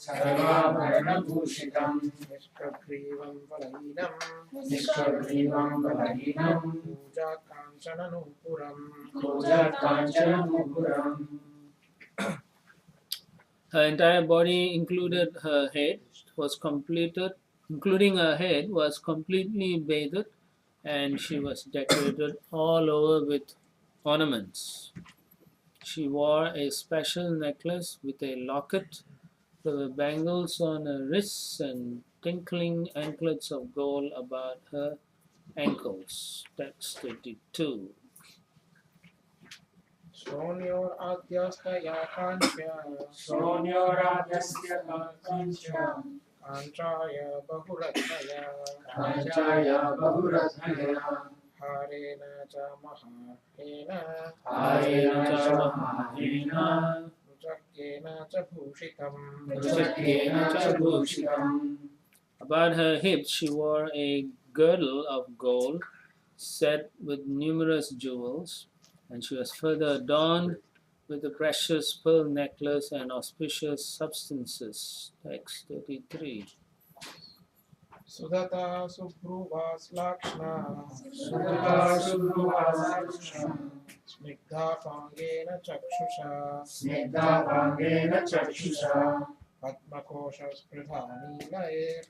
सर्वाभरणभूषितं निष्कग्रीवं बलहीनं पूजाकाञ्चननूपुरम् Her entire body, including her head, was completely bathed, and she was decorated all over with ornaments. She wore a special necklace with a locket. There were bangles on her wrists and tinkling anklets of gold about her ankles. Text 32. Sonyoradhyastaya kanchya Kanchaya bahuratmaya Harena cha mahena Ruchakkena cha bhushitam About her hips she wore a girdle of gold set with numerous jewels, and she was further adorned with a precious pearl necklace and auspicious substances. Text 33. Sudata Subhruvas Lakshna Snigdha Pangena Chakshusha Padmakosha Spridhani Laye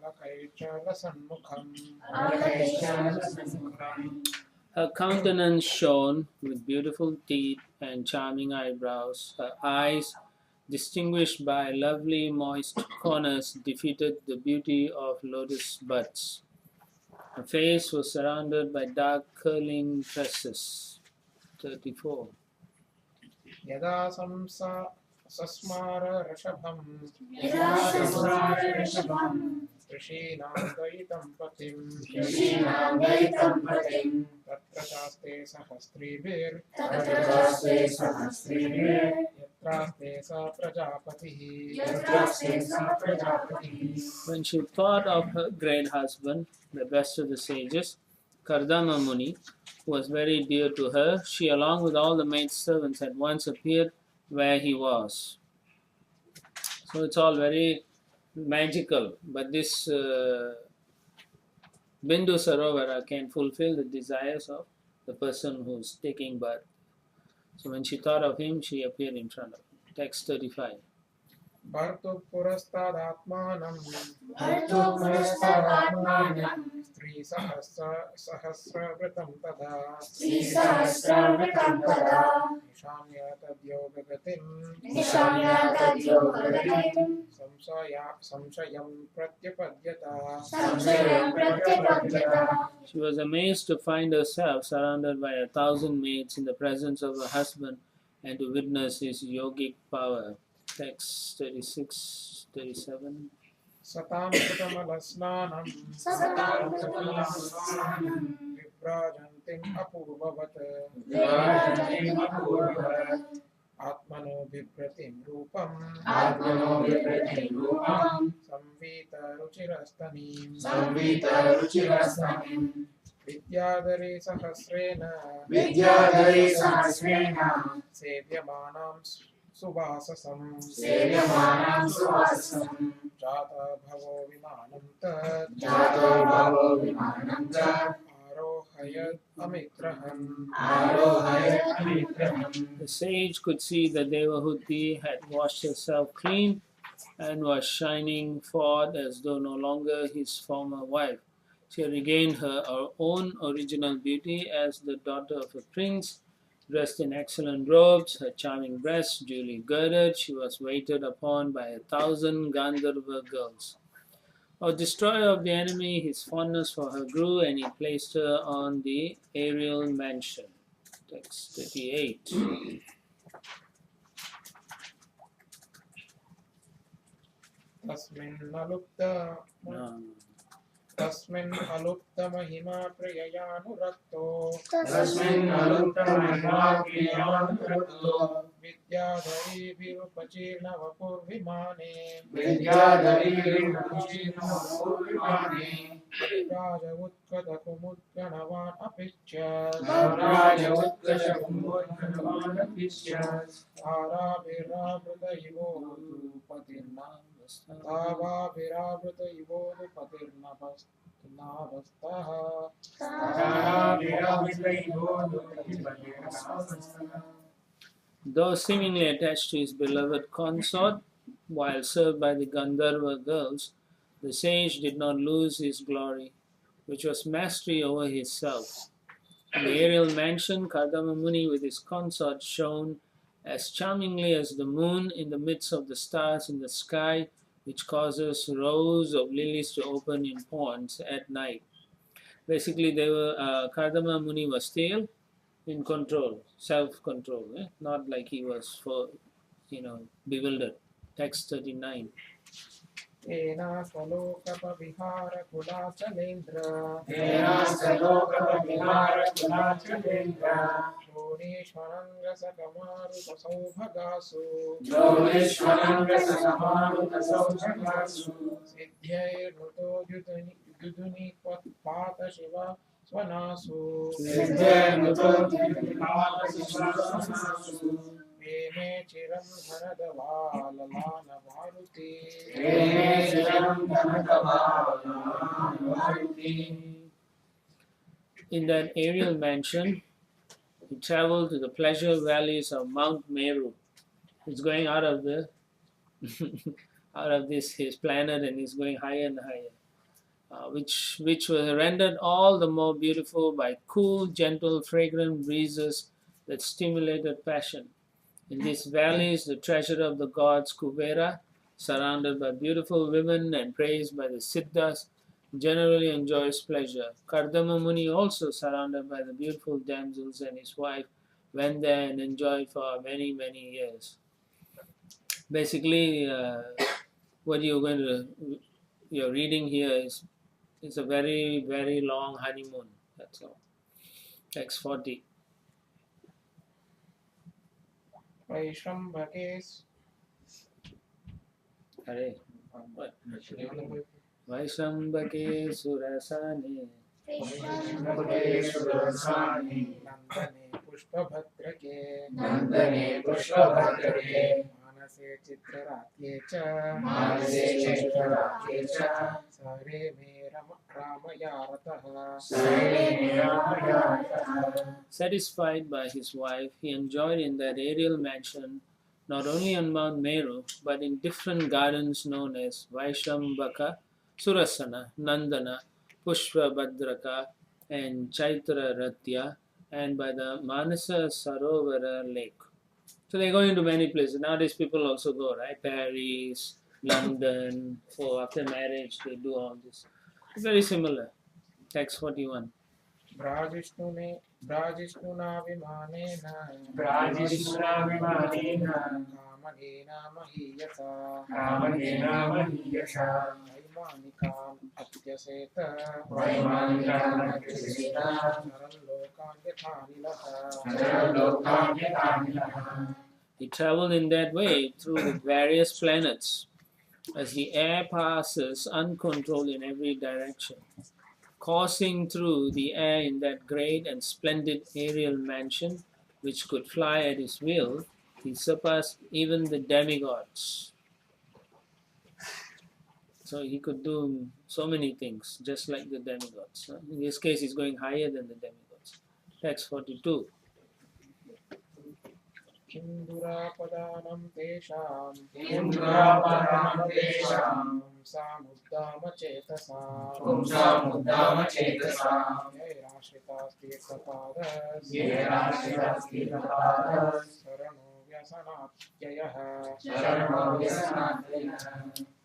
Alakaicha Lasanmukham Her countenance shone with beautiful teeth and charming eyebrows. Her eyes, distinguished by lovely moist corners, defeated the beauty of lotus buds. Her face was surrounded by dark curling tresses. 34. Yada sasmara rishabham Krishinam Daitam Patim Tatraste Sahastribir Yatraste Sa Prajapati When she thought of her great husband, the best of the sages, Kardama Muni, who was very dear to her, she along with all the maid servants at once appeared where he was. So it's all very magical, but this Bindu Sarovara can fulfill the desires of the person who's taking birth. So when she thought of him, she appeared in front of him. Text 35. Bhartu Purastadatmanam Stri Sahasra Vritam Tada Nishamya Tadyogagatim Samshayam Pratyapadyata She was amazed to find herself surrounded by 1,000 maids in the presence of her husband and to witness his yogic power. Text 36, 37. Satam Sutamalasnanam Vibrajantim Apurvavat Atmano Vipratim Rupam Samvita Ruchirastanim Vidyadari Sahasrena Sevyamanam Subhasasam Jata Bhavo Vimanam Tat Arohayat Amitraham The sage could see that Devahuti had washed herself clean and was shining forth as though no longer his former wife. She regained her own original beauty as the daughter of a prince, dressed in excellent robes, her charming breasts duly girded. She was waited upon by 1,000 Gandharva girls. O destroyer of the enemy, his fondness for her grew, and he placed her on the aerial mansion. Text 38. Tasmin nalupta तस्मिन् अलुप्तमहिमा प्रिययानुरक्तो विद्याधरी विरूपचीर्ण वपुर्विमाने राज उत्कट कुमुद्गणवान् अपि च ताराभिरावृत इवोदुपतिर्नभस्तः Though seemingly attached to his beloved consort, while served by the Gandharva girls, the sage did not lose his glory, which was mastery over his self. In the aerial mansion, Kardama Muni with his consort shone as charmingly as the moon in the midst of the stars in the sky, which causes rows of lilies to open in ponds at night. Basically, Kardama Muni was still in control, self-control, not like he was bewildered. Text 39. Ena Salokapavihara Kulachalendra Shoneshwaranga Sakamaru Saubhagasu Siddhyair Nuto Yuduni Pata Shiva Swanasu Preme Chiram Dhanadavalana Maruti In that aerial mansion, he traveled to the pleasure valleys of Mount Meru. He's going out of his planet, and he's going higher and higher, which was rendered all the more beautiful by cool, gentle, fragrant breezes that stimulated passion. In these valleys, the treasure of the gods Kuvera, surrounded by beautiful women and praised by the Siddhas, generally enjoys pleasure. Kardama Muni, also surrounded by the beautiful damsels and his wife, went there and enjoyed for many, many years. Basically, what you're reading here is a very, very long honeymoon. That's all. Text 40. Vaishrambhakes Hare. What? Vaishrambhake Surasane Nandane Pushpabhadrake Manase Chitraratye cha Sare me Ramayarataha. Satisfied by his wife, he enjoyed in that aerial mansion not only on Mount Meru, but in different gardens known as Vaishrambhaka, Surasana, Nandana, Pushpabhadraka, and Chaitra and by the Manasa Sarovara lake. So they're going to many places. Nowadays people also go, right? Paris, London, after marriage they do all this. It's very similar. Text 41. Brajishnuna vimanena Kamagena mahiyasa Vaimanikam atyaseta Charanlokan yathanilaha. He traveled in that way through the various planets as the air passes uncontrolled in every direction. Coursing through the air in that great and splendid aerial mansion, which could fly at his will, he surpassed even the demigods. So he could do so many things, just like the demigods. In this case, he's going higher than the demigods. Text 42. Indurapadanam tesham Samudama cetasam Yairashritas tirthapadas Sarano vyasanatyayah.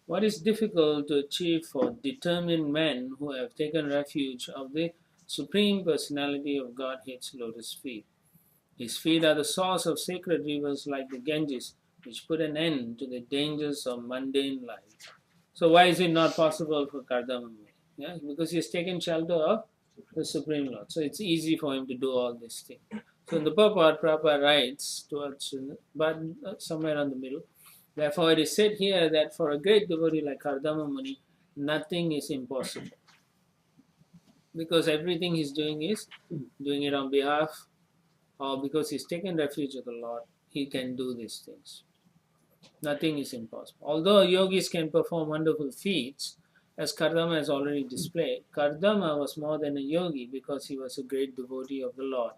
What is difficult to achieve for determined men who have taken refuge of the Supreme Personality of Godhead's lotus feet? His feet are the source of sacred rivers like the Ganges, which put an end to the dangers of mundane life. So why is it not possible for Kardama Muni? Yeah, because he has taken shelter of the Supreme Lord. So it's easy for him to do all these things. So in the purport, Prabhupada writes towards, but somewhere on the middle. Therefore, it is said here that for a great devotee like Kardama Muni, nothing is impossible. Because everything he's doing is doing it on behalf, or because he's taken refuge of the Lord, he can do these things. Nothing is impossible. Although yogis can perform wonderful feats, as Kardama has already displayed, Kardama was more than a yogi because he was a great devotee of the Lord.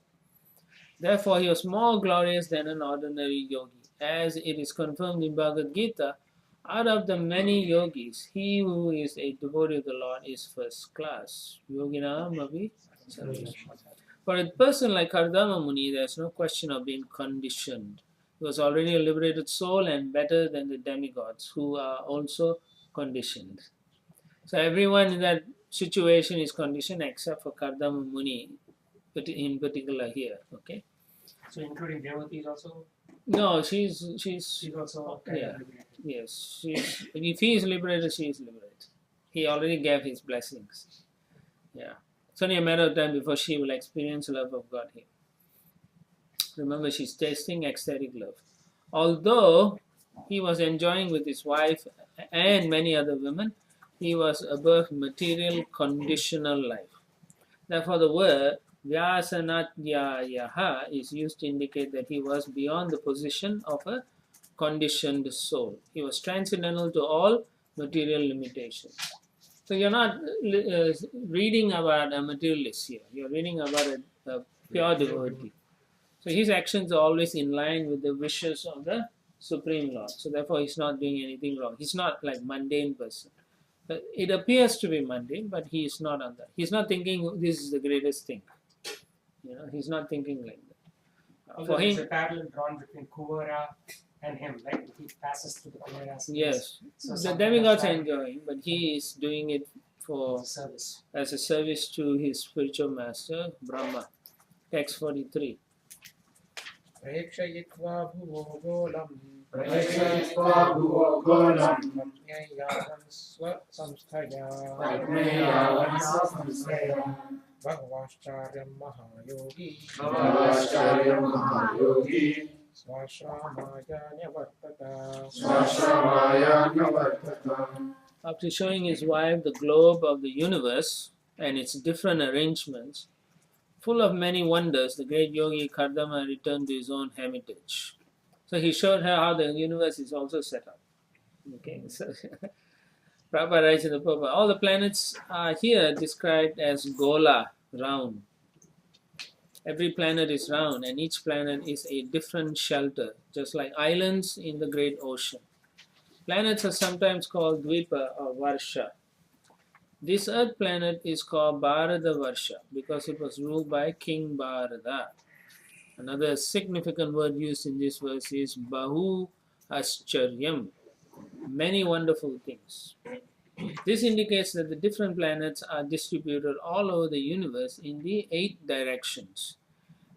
Therefore, he was more glorious than an ordinary yogi. As it is confirmed in Bhagavad Gita, out of the many yogis, he who is a devotee of the Lord is first class. Yoginam api sarveshwara. For a person like Kardama Muni, there is no question of being conditioned. He was already a liberated soul and better than the demigods, who are also conditioned. So everyone in that situation is conditioned except for Kardama Muni, in particular here. Okay. So including devotees also? No, she's also yeah. Yes, if he is liberated, she is liberated. He already gave his blessings. Yeah. It's only a matter of time before she will experience love of God here. Remember, she's tasting ecstatic love. Although he was enjoying with his wife and many other women, he was above material conditional life. Therefore, the word Vyasanatyayaha is used to indicate that he was beyond the position of a conditioned soul. He was transcendental to all material limitations. So you're not reading about a materialist here. You're reading about a pure devotee. So his actions are always in line with the wishes of the Supreme Lord. So therefore he's not doing anything wrong. He's not like mundane person. But it appears to be mundane, but he is not on that. He's not thinking this is the greatest thing. He's not thinking like that. For him, there's a parallel drawn between Kuvara and him, right? He passes through the Kuvara. Yes, so the demigods are enjoying, but he is doing it for as a service to his spiritual master, Brahma. Text 43. प्रेक्षयित्वा भुवोगोलं स्वसंस्थया भगवाश्चार्यं महायोगी स्वाश्रमायान्यवर्तत. After showing his wife the globe of the universe and its different arrangements, full of many wonders, the great yogi Kardama returned to his own hermitage. So he showed her how the universe is also set up. Okay, so Prabhupada writes in the Purport, all the planets are here described as Gola, round. Every planet is round and each planet is a different shelter, just like islands in the great ocean. Planets are sometimes called Dvipa or Varsha. This earth planet is called Bharata Varsha because it was ruled by King Bharata. Another significant word used in this verse is Bahu Ascharyam, many wonderful things. This indicates that the different planets are distributed all over the universe in the 8 directions,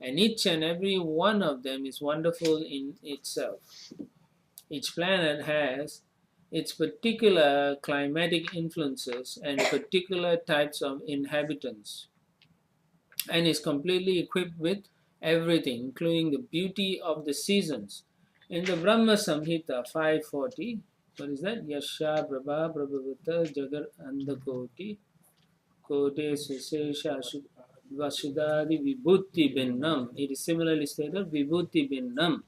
and each and every one of them is wonderful in itself. Each planet has its particular climatic influences and particular types of inhabitants, and is completely equipped with everything, including the beauty of the seasons. In the Brahma Samhita 540, what is that? Yasha Prabha Prabhavata Jagar Andakoti Kote Sesesha Vasudadi Vibhuti Binnam. It is similarly stated Vibhuti Binnam.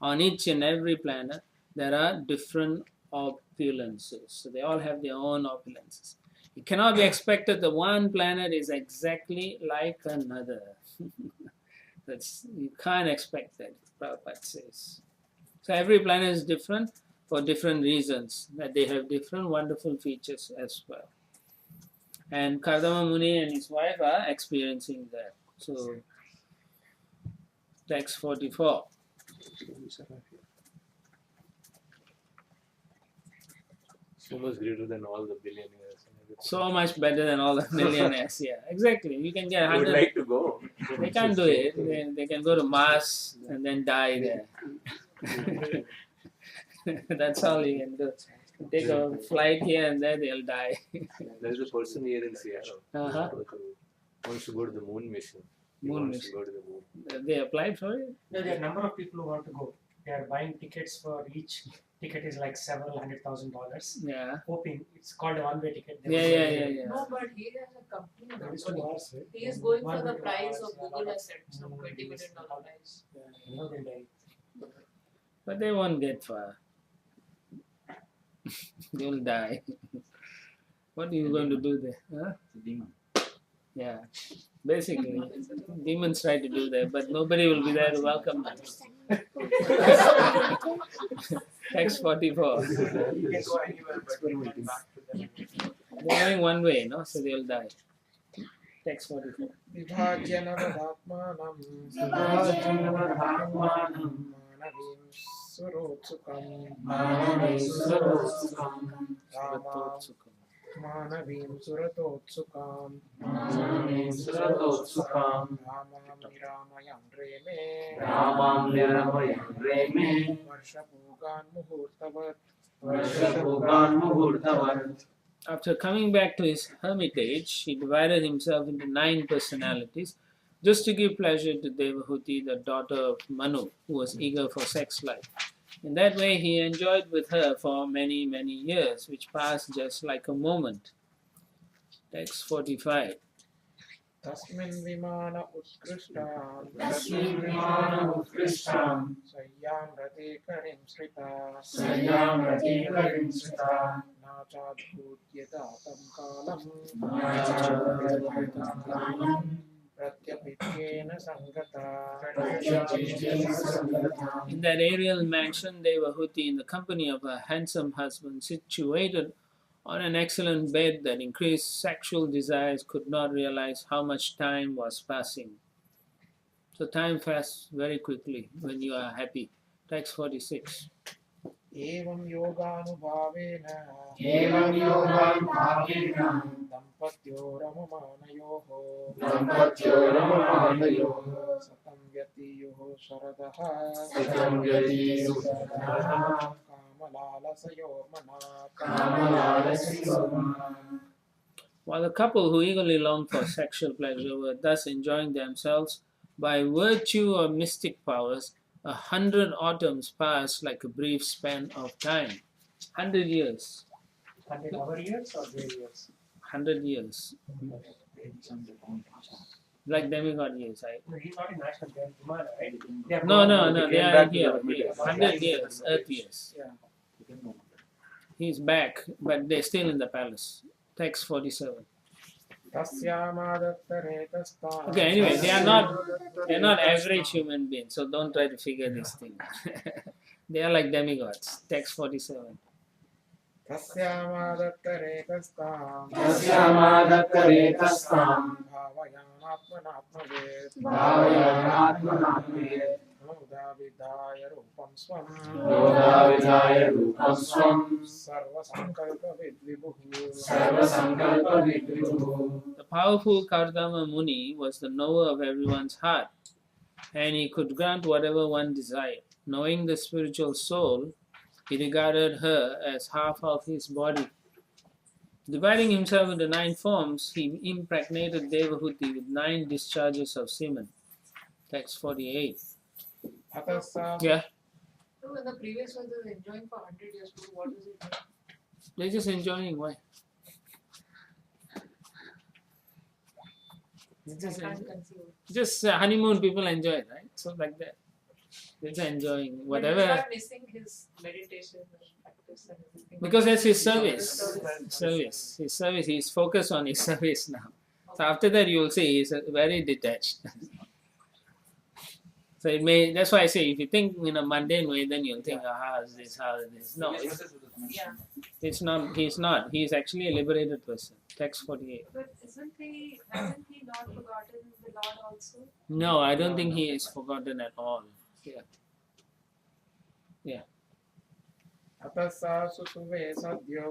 On each and every planet, there are different opulences. So they all have their own opulences. It cannot be expected that one planet is exactly like another. You can't expect that, Prabhupada says. So every planet is different for different reasons, that they have different wonderful features as well. And Kardama Muni and his wife are experiencing that. So, text 44. So much greater than all the billionaires. So much better than all the millionaires. Yeah, exactly. You can get 100. Would like to go. They can't do it. They can go to Mars and then die there. That's all you can do. Take a flight here and there, they'll die. There is a person here in Seattle Uh-huh. who wants to go to the moon mission. He Moon wants mission. to go to the moon. They applied for it? There are a number of people who want to go. They are buying tickets for each ticket is like several $100,000. Yeah. Hoping it's called a one-way ticket. They Yeah, will yeah, go yeah, there. yeah. No, but he has a company. That is 2 hours, right? He is going for 1 the to 2 price hours, of yeah, Google lot has set, some $20 million price. You know, they'll die. But they won't get far. They'll die. What are you going to do there? Huh? Demon. Yeah. Basically, demons try to do that, but nobody will be there to welcome them. Text 44. You can go anywhere, but you come back to them. They're going one way, no? So they'll die. Text 44. विभाज्य नवदात्मानं मानवीं सुरोत्सुकं मानवीं सुरतोत्सुकां Rama निरामयं रेमे वर्षपूगान् मुहूर्तवत् After coming back to his hermitage, he divided himself into 9 personalities just to give pleasure to Devahuti, the daughter of Manu, who was eager for sex life. In that way, he enjoyed with her for many, many years, which passed just like a moment. Text 45. तस्मिन् विमान उत्कृष्टां सय्यां रते करिं श्रिता नाचाद्भूत्य दातं कालं प्रत्यपित्येन सङ्गता. In that aerial mansion, Devahuti, in the company of a handsome husband, situated on an excellent bed that increased sexual desires, could not realize how much time was passing. So time passes very quickly when you are happy. Text 46. एवं योगानुभावेन दम्पत्योरममानयोः सतं व्यतीयुः शरदः कामलालसयोर्मना. While the couple who eagerly longed for sexual pleasure were thus enjoying themselves, by virtue of mystic powers, 100 autumns passed like a brief span of time. 100 years. 100 our years or their years? 100 years. Like demigod years, right? No, he's not in national, they are in Himala, right? They are No, gone. they are here. 100 years, Earth years. Yeah. He's back, but they're still in the palace. Text 47. तस्यामादत्तरेतस्तां. Okay, anyway, they're not average human beings, so don't try to figure this thing. They are like demigods. Text 47. तस्यामादत्तरेतस्तां भावयानात्मनात्मवेत् नोदाविधाय रूपं स्वं सर्वसङ्कल्पविद्विभुः. The powerful Kardama Muni was the knower of everyone's heart, and he could grant whatever one desired. Knowing the spiritual soul, he regarded her as half of his body. Dividing himself into 9 forms, he impregnated Devahuti with 9 discharges of semen. Text 48. अतः सा Yeah, So when the previous one was enjoying for 100 years, so what is it? they're just enjoying. Why? I can't conceive. Just honeymoon people enjoy, right? So like that. They're just enjoying But whatever. he's not missing his meditation and practice and everything. Because that's his service. Service. His service. He's focused on his service now. So after that, you will see he's very detached. So it may. That's why I say, if you think in a mundane way, then you'll think, how's this, how's this. No, Yeah. it's not. He's not. He's actually a liberated person. Text 48. But hasn't he not forgotten the Lord also? No, I don't think he is forgotten at all. Yeah. अतः सा सुसुवे सद्यो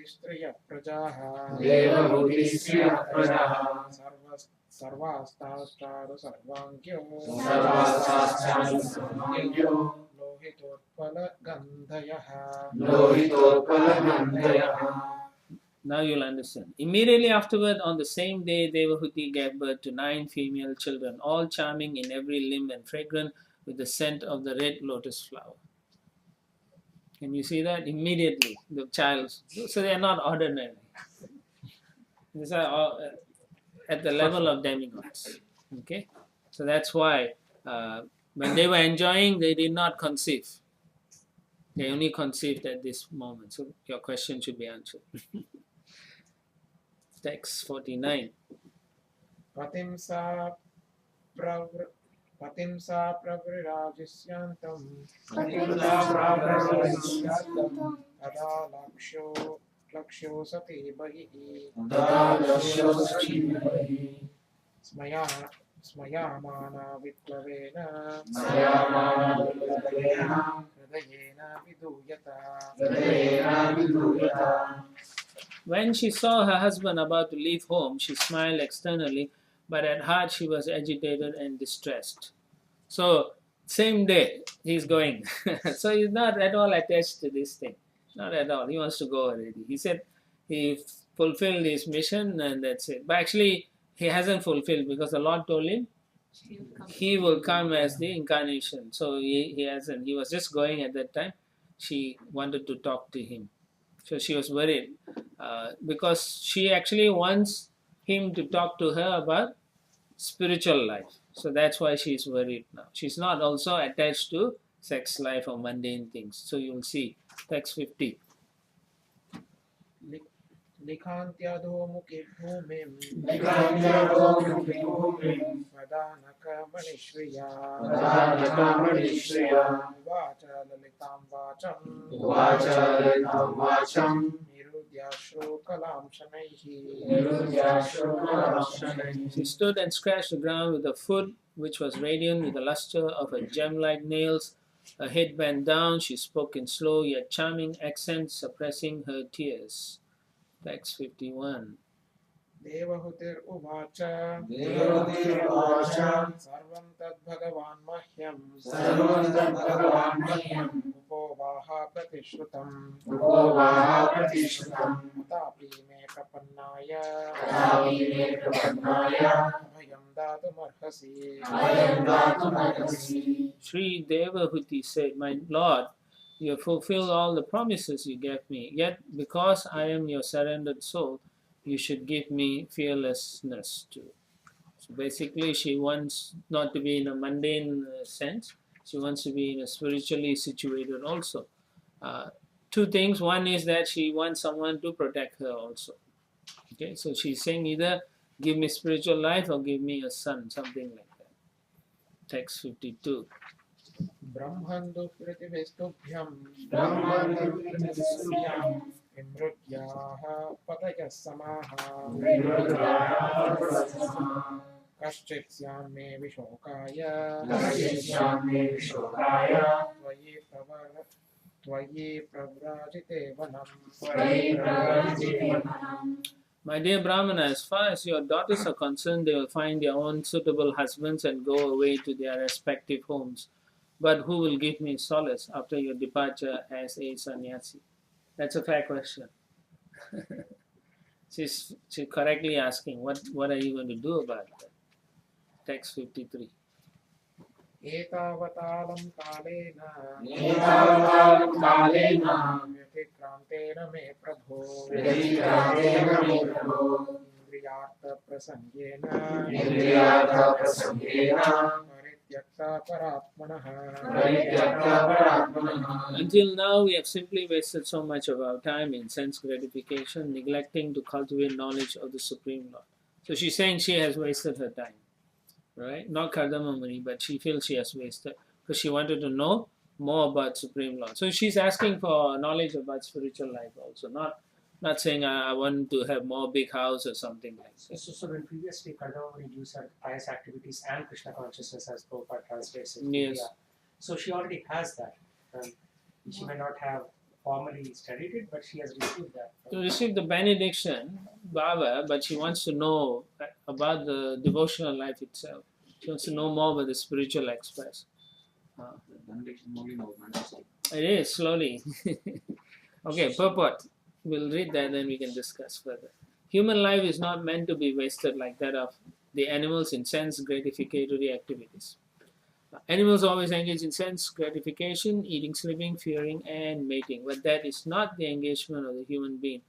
देवहूतिस्त्रियप्रजाः सर्वास्ताश्चारु सर्वाङ्ग्यो Now you'll understand. Immediately afterward, on the same day, Devahuti gave birth to 9 female children, all charming in every limb and fragrant with the scent of the red lotus flower. Can you see that? Immediately, the child. So they are not ordinary. These are all at the level of demigods. Okay? So that's why when they were enjoying, they did not conceive. They only conceived at this moment. So your question should be answered. Text 49. Patimsa pravrirajisyantam Ada lakshyo sati bahihi Smayamana vitvavena Hridayena viduyata When she saw her husband about to leave home, she smiled externally, but at heart she was agitated and distressed. So, same day, he's going. So he's not at all attached to this thing. Not at all. He wants to go already. He said he fulfilled his mission and that's it. But actually, he hasn't fulfilled because the Lord told him he will come as the incarnation. So he hasn't. He was just going at that time. She wanted to talk to him. So she was worried because she actually wants him to talk to her about spiritual life. So that's why she's worried now. She's not also attached to sex life or mundane things. So you'll see text 50. Likhantyadho mukhi bhumim Vadanaka manishriya Vacha lalitam vacham Nirudyashro kalam shanaihi She stood and scratched the ground with a foot which was radiant with the luster of her gem-like nails. Her head bent down. She spoke in slow yet charming accents, suppressing her tears. Text 51. Devahutir uvacha Sarvam tad bhagavan mahyam Upovaha pratishrutam Atapi me prapannaya Abhayam datum Sri Devahuti said, My Lord, you have fulfilled all the promises you gave me. Yet, because I am your surrendered soul, you should give me fearlessness too. So basically, she wants not to be in a mundane sense. She wants to be in a spiritually situated also. Two things. One is that she wants someone to protect her also. Okay, so she's saying either give me spiritual life or give me a son, something like that. Text 52. Brahmandu pritivestubhyam Imrudyaha pataya samaha Kaschitsyam me vishokaya Tvayi pravrajite vanam My dear Brahmana, as far as your daughters are concerned, they will find their own suitable husbands and go away to their respective homes. But who will give me solace after your departure as a sannyasi? That's a fair question. She's correctly asking, what are you going to do about that? Text 53. Etavatalam kalena Vyatikrantena me prabho Indriyartha prasangena Parityakta paratmanaha Until now, we have simply wasted so much of our time in sense gratification, neglecting to cultivate knowledge of the Supreme Lord. So she's saying she has wasted her time. Right? Not Kardama Muni, but she feels she has wasted because she wanted to know more about Supreme Lord. So she's asking for knowledge about spiritual life also, not saying I want to have more big house or something like that. So when previously Kardama Muni used her pious activities and Krishna consciousness as Prabhupada translates it. Yes. Yeah. So she already has that. She may not have formally studied it, but she has received that. To receive the benediction, Baba, but she wants to know about the devotional life itself. She wants to know more about the spiritual aspects. It is slowly. Okay, purport. We'll read that, then we can discuss further. Human life is not meant to be wasted like that of the animals in sense gratificatory activities. Animals always engage in sense gratification, eating, sleeping, fearing, and mating, but that is not the engagement of the human being.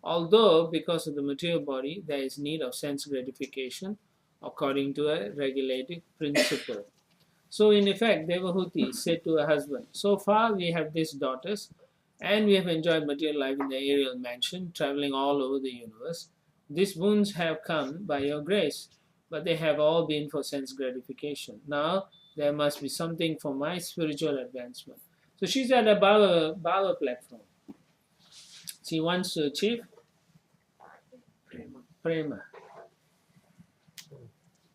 Although, because of the material body, there is need of sense gratification according to a regulative principle. So, in effect, Devahuti said to her husband, "So far we have these daughters, and we have enjoyed material life in the aerial mansion, traveling all over the universe. These boons have come by your grace, but they have all been for sense gratification. Now, there must be something for my spiritual advancement." So she's at a Bhava platform. She wants to achieve prema.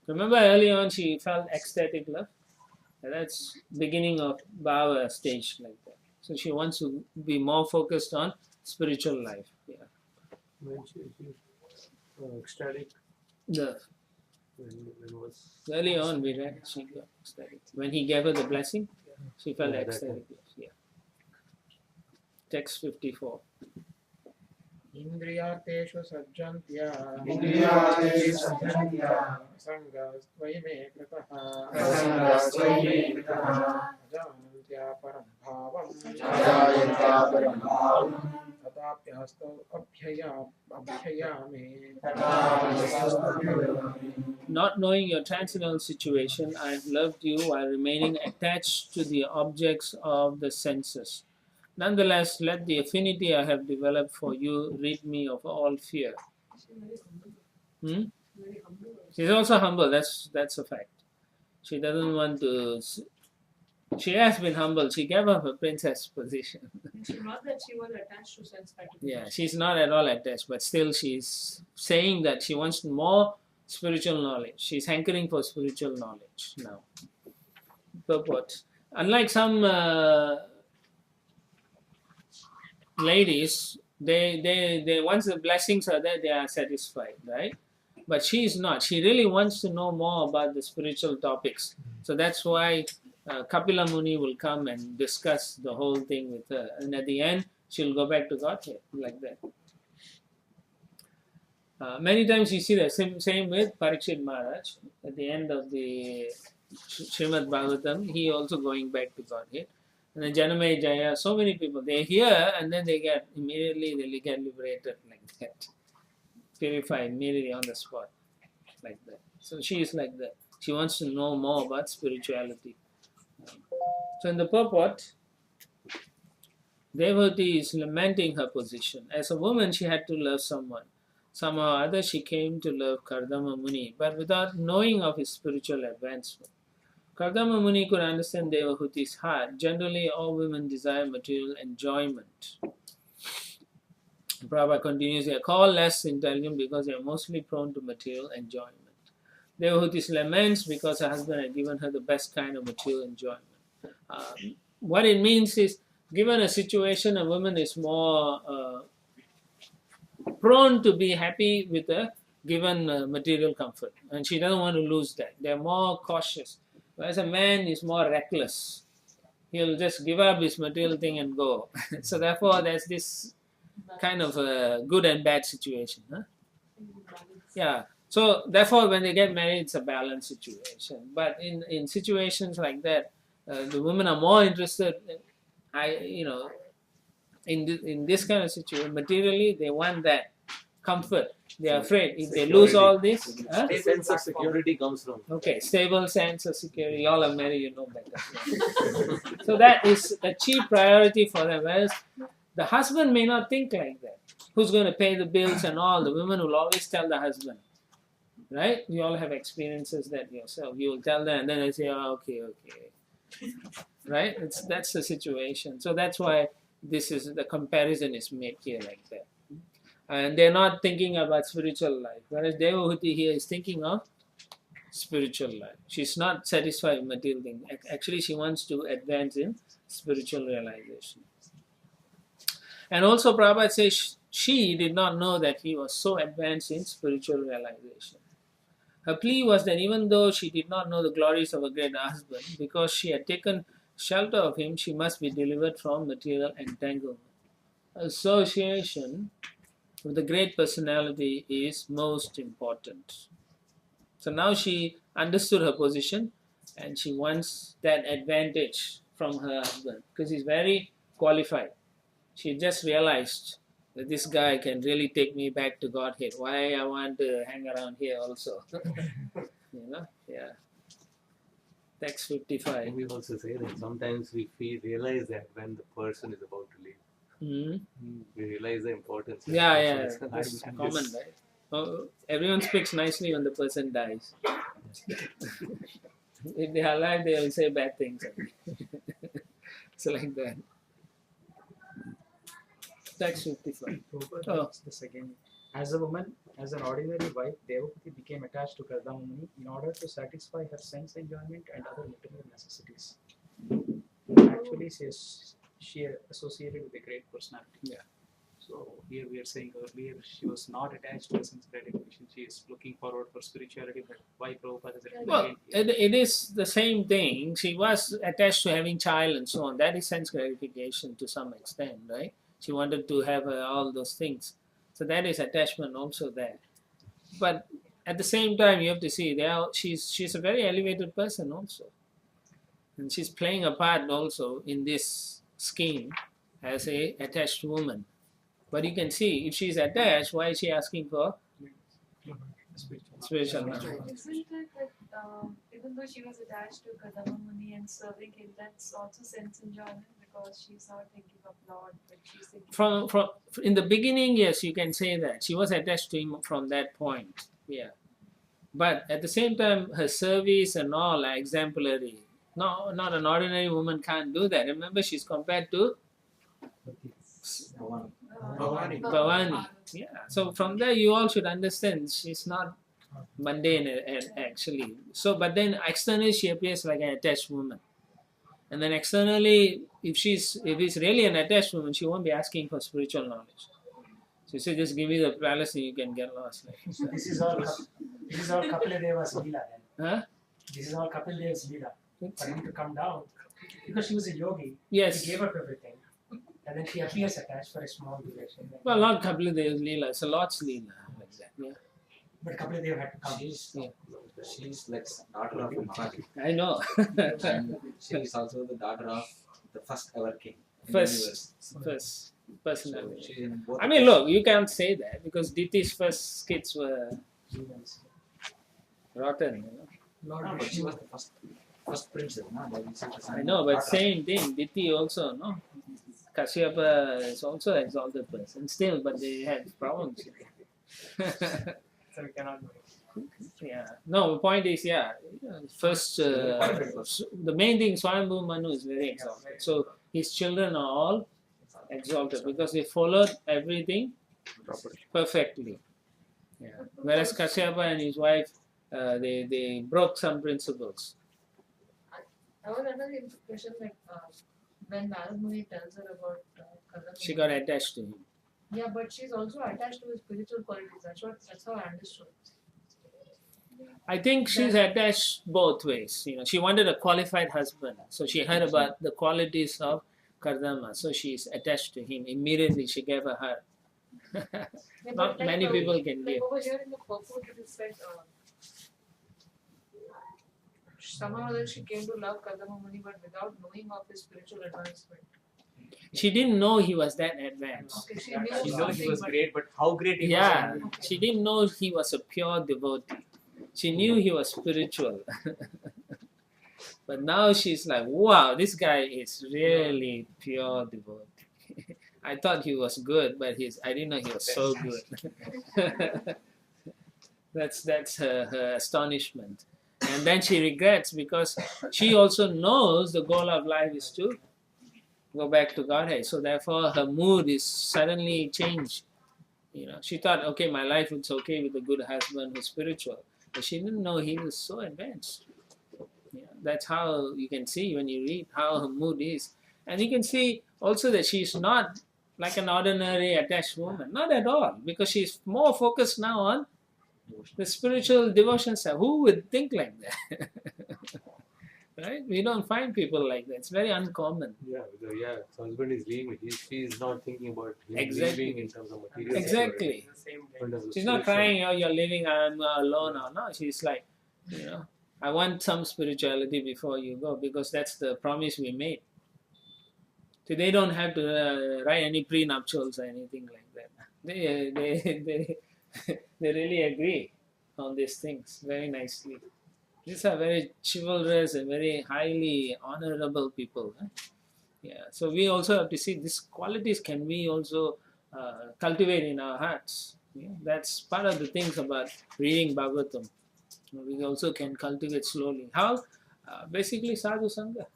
Remember early on she felt ecstatic love? That's beginning of Bhava stage like that. So she wants to be more focused on spiritual life. Yeah. When she ecstatic, The when was early on we read she got ecstatic. When he gave her the blessing, she felt Yeah, that ecstatic. Yeah. Text 54. इन्द्रियार्थेषु सज्जन्त्या इन्द्रियार्थेषु सज्जन्त्या असङ्गस्त्वयि मे कृतः असङ्गस्त्वयि मे कृतः अजानन्त्या परं भावम् अजायन्त्या परं भावम् तथाप्यहस्तौ अभ्ययामे Not knowing your transcendental situation, I have loved you while remaining attached to the objects of the senses. Nonetheless, let the affinity I have developed for you rid me of all fear. Very humble. She's also humble, that's a fact. She doesn't want to. She has been humble. She gave up her princess position. It's not that she was attached to sense gratification. Yeah, she's not at all attached, but still she's saying that she wants more spiritual knowledge. She's hankering for spiritual knowledge now. Purport. Unlike some ladies, they once the blessings are there, they are satisfied, right? But she is not. She really wants to know more about the spiritual topics. So that's why Kapila Muni will come and discuss the whole thing with her. And at the end, she'll go back to Godhead, like that. Many times you see the same with Parikshit Maharaj. At the end of the Srimad Bhagavatam, he also going back to Godhead. And then Janame Jaya, so many people, they hear and then they get liberated like that. Purified immediately on the spot, like that. So she is like that. She wants to know more about spirituality. So in the purport, Devahuti is lamenting her position. As a woman, she had to love someone. Somehow or other, she came to love Kardama Muni, but without knowing of his spiritual advancement. Kardama Muni could understand Devahuti's heart. Generally, all women desire material enjoyment. Prabhupada continues, they are called less intelligent because they are mostly prone to material enjoyment. Devahuti laments because her husband had given her the best kind of material enjoyment. What it means is, given a situation, a woman is more prone to be happy with a given material comfort, and she doesn't want to lose that. They are more cautious. Whereas a man is more reckless. He'll just give up his material thing and go. So therefore, there's this kind of a good and bad situation. Huh? Yeah. So therefore, when they get married, it's a balanced situation. But in situations like that, the women are more interested. In this kind of situation, materially, they want that comfort. They are afraid if they lose all this. Huh? the sense of security comes from. Okay, stable sense of security. Y'all are married, you know better. So that is a chief priority for them. Whereas the husband may not think like that. Who's going to pay the bills and all? The women will always tell the husband. Right? You all have experiences that yourself. You will tell them and then they say, oh, okay. Right? That's the situation. So that's why the comparison is made here like that. And they're not thinking about spiritual life. Whereas Devahuti here is thinking of spiritual life. She's not satisfied with material things. Actually, she wants to advance in spiritual realization. And also Prabhupada says she did not know that he was so advanced in spiritual realization. Her plea was that even though she did not know the glories of a great husband, because she had taken shelter of him, she must be delivered from material entanglement. Association with the great personality is most important. So now she understood her position and she wants that advantage from her husband because he's very qualified. She just realized that this guy can really take me back to Godhead. Why I want to hang around here also? Yeah. Text 55. We also say that sometimes we realize that when the person is about to leave. We realize the importance. of Yeah, the yeah, person. that's common, right? Oh, everyone speaks nicely when the person dies. If they are alive, they will say bad things. It's like that. Text 55. Oh. The second. As a woman, as an ordinary wife, Devahuti became attached to Kardama Muni in order to satisfy her sense enjoyment and other material necessities. Actually, she associated with a great personality. Yeah. So here we are saying earlier she was not attached to a sense gratification. She is looking forward for spirituality, but why Prabhupada has written Well, again here? it is the same thing. She was attached to having child and so on. That is sense gratification to some extent, right? She wanted to have all those things. So that is attachment also there. But at the same time, you have to see she's a very elevated person also. And she's playing a part also in this scheme as a attached woman. But you can see, if she's attached, why is she asking for spiritual knowledge? Isn't it that even though she was attached to Kadamba Muni and serving him, that's also sense enjoyment because she's not thinking of Lord, but she's thinking From in the beginning, yes, you can say that she was attached to him from that point. Yeah, but at the same time, her service and all are exemplary. No, not an ordinary woman can't do that. Remember, she's compared to Bhavani. Yeah. So from there, you all should understand she's not mundane actually. So, but then externally she appears like an attached woman, and then externally, if it's really an attached woman, she won't be asking for spiritual knowledge. So you say, just give me the palace and you can get lost. So this is all Kapila Deva's Leela then. Huh? This is all Kapil Dev's Leela. For him to come down, because she was a yogi, Yes. he gave up everything. And then she appears attached for a small duration. Well, not Kapila Dev's Leela, it's a Lord's Leela. Like that. Yeah. But Kapila Dev had to come. She's like daughter of Maharaj. I know. And she is also the daughter of the first ever king. in the universe. First So personality. she in both I mean, look, you can't say that because Diti's first kids were rotten. No, but she was the first princess. No? Like we said, the son I know, but daughter. same thing. Diti also, no. Kashyapa is also an exalted person still, but they had problems. So we cannot do it. Yeah. No, the point is, first, the main thing, Swayambhu Manu is very exalted. So his children are all exalted because they followed everything perfectly. Yeah. Whereas Kashyapa and his wife, they broke some principles. I was under the impression that when Narad Muni tells her about Kadamba She Muni, got attached to him. yeah, but she's also attached to his spiritual qualities. That's how I understood. I think she's attached both ways. She wanted a qualified husband, so she heard about the qualities of Kardama, so she's attached to him. Immediately, she gave a heart. Yeah, Not but many people can like give. over here in the purport, it is said somehow that she came to love Kadamba Muni, but without knowing of his spiritual advancement. She didn't know he was that advanced. Okay, she She knew knows he something, was but great, but how great he Yeah, was. she didn't know he was a pure devotee. She knew he was spiritual. But now she's like, wow, this guy is really pure devotee. I thought he was good, but I didn't know he was so good. That's her astonishment. And then she regrets because she also knows the goal of life is to go back to Godhead. So therefore her mood is suddenly changed. She thought, okay, my life is okay with a good husband who's spiritual. But she didn't know he was so advanced. That's how you can see when you read how her mood is. And you can see also that she's not like an ordinary attached woman. Not at all. Because she's more focused now on the spiritual devotion side. Who would think like that? right? We don't find people like that. It's very uncommon. Yeah, because husband is leaving. She is not thinking about him Exactly. leaving in terms of material. Exactly. It's the same day. In terms of She's not spiritual. crying, oh, you're leaving, I'm alone or no. She's like, you know, I want some spirituality before you go, because that's the promise we made. So they don't have to write any prenuptials or anything like that. They really agree on these things very nicely. These are very chivalrous and very highly honorable people. Huh? Yeah. So we also have to see these qualities can we also cultivate in our hearts. Yeah? That's part of the things about reading Bhagavatam. We also can cultivate slowly. How? Basically, sadhu sangha.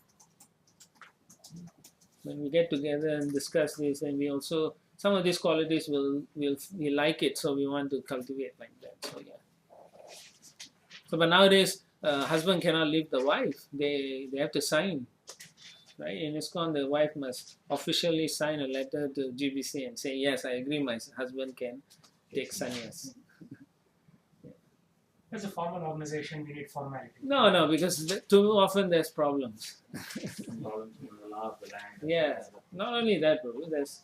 When we get together and discuss this, and we also some of these qualities we like it, so we want to cultivate like that. So yeah. So but nowadays, husband cannot leave the wife. They have to sign. Right? In ISKCON, the wife must officially sign a letter to GBC and say, yes, I agree, my husband can take sannyas. As a formal organization, we need formality. No, because too often there's problems. Problems in the law of the land. Yeah, not only that, Prabhu, there's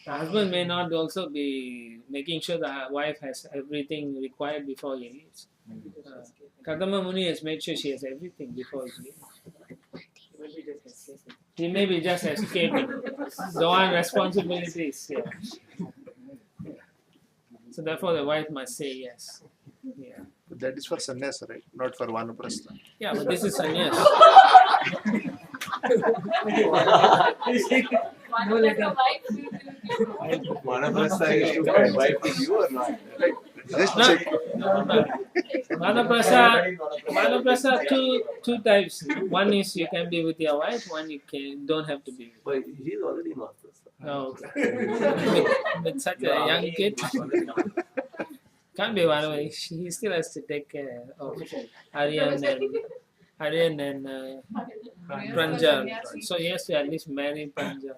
the husband may not also be making sure the wife has everything required before he leaves. Kadama Muni has made sure she has everything before he leaves. He may be just escaping. Don't want responsibilities. Yeah. So therefore the wife must say yes. Yeah. But that is for sannyas, right? Not for vanaprastha. Yeah, but this is sannyas. One like a Vanaprastha is to wife with you or not? Just No. check. Vanaprastha two types. One is you can be with your wife, one you don't have to be with. But he is already in Vanaprastha. Oh, okay. with such a young kid, can't be one. He still has to take care of Aryan and Pranjal. So he has to at least marry Pranjal.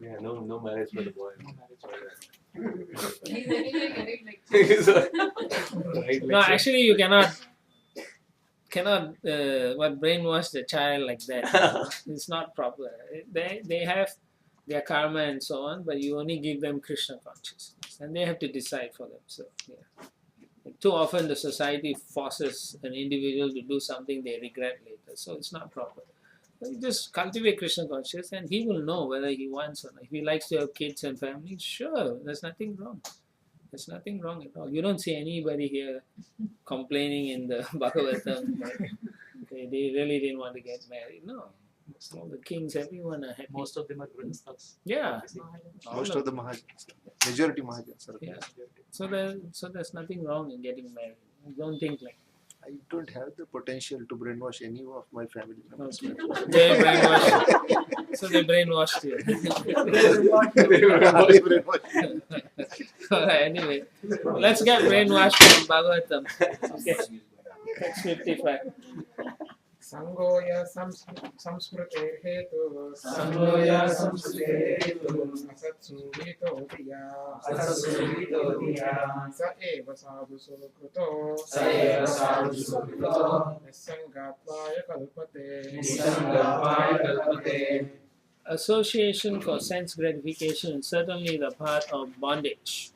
Yeah, no marriage for the boy. He's anyway getting like No, actually, you cannot brainwash the child like that. It's not proper. They have their karma and so on, but you only give them Krishna consciousness, and they have to decide for themselves. Yeah. Too often, the society forces an individual to do something they regret later, so it's not proper. So you just cultivate Krishna consciousness, and he will know whether he wants or not. If he likes to have kids and family, sure, there's nothing wrong. There's nothing wrong at all. You don't see anybody here complaining in the Bhagavatam that they really didn't want to get married. No. All the kings, everyone are happy. Most of them are grihasthas. Yeah. Most of the Mahajans, majority Mahajans are. Yeah. So there's nothing wrong in getting married. Don't think like I don't have the potential to brainwash any of my family members. okay. They brainwashed. So they brainwashed you. Alright, anyway, let's get brainwashed from Bhagavatam. Okay. Text 55. Sangoya samsmrute hetu Sangoya samsmrute hetu asatsuvito diya Asatsuvito diya sa eva sadhu sukruto Sa eva sadhu sukruto Nisangatvaya kalpate Nisangatvaya kalpate. Association for sense gratification is certainly the path of bondage.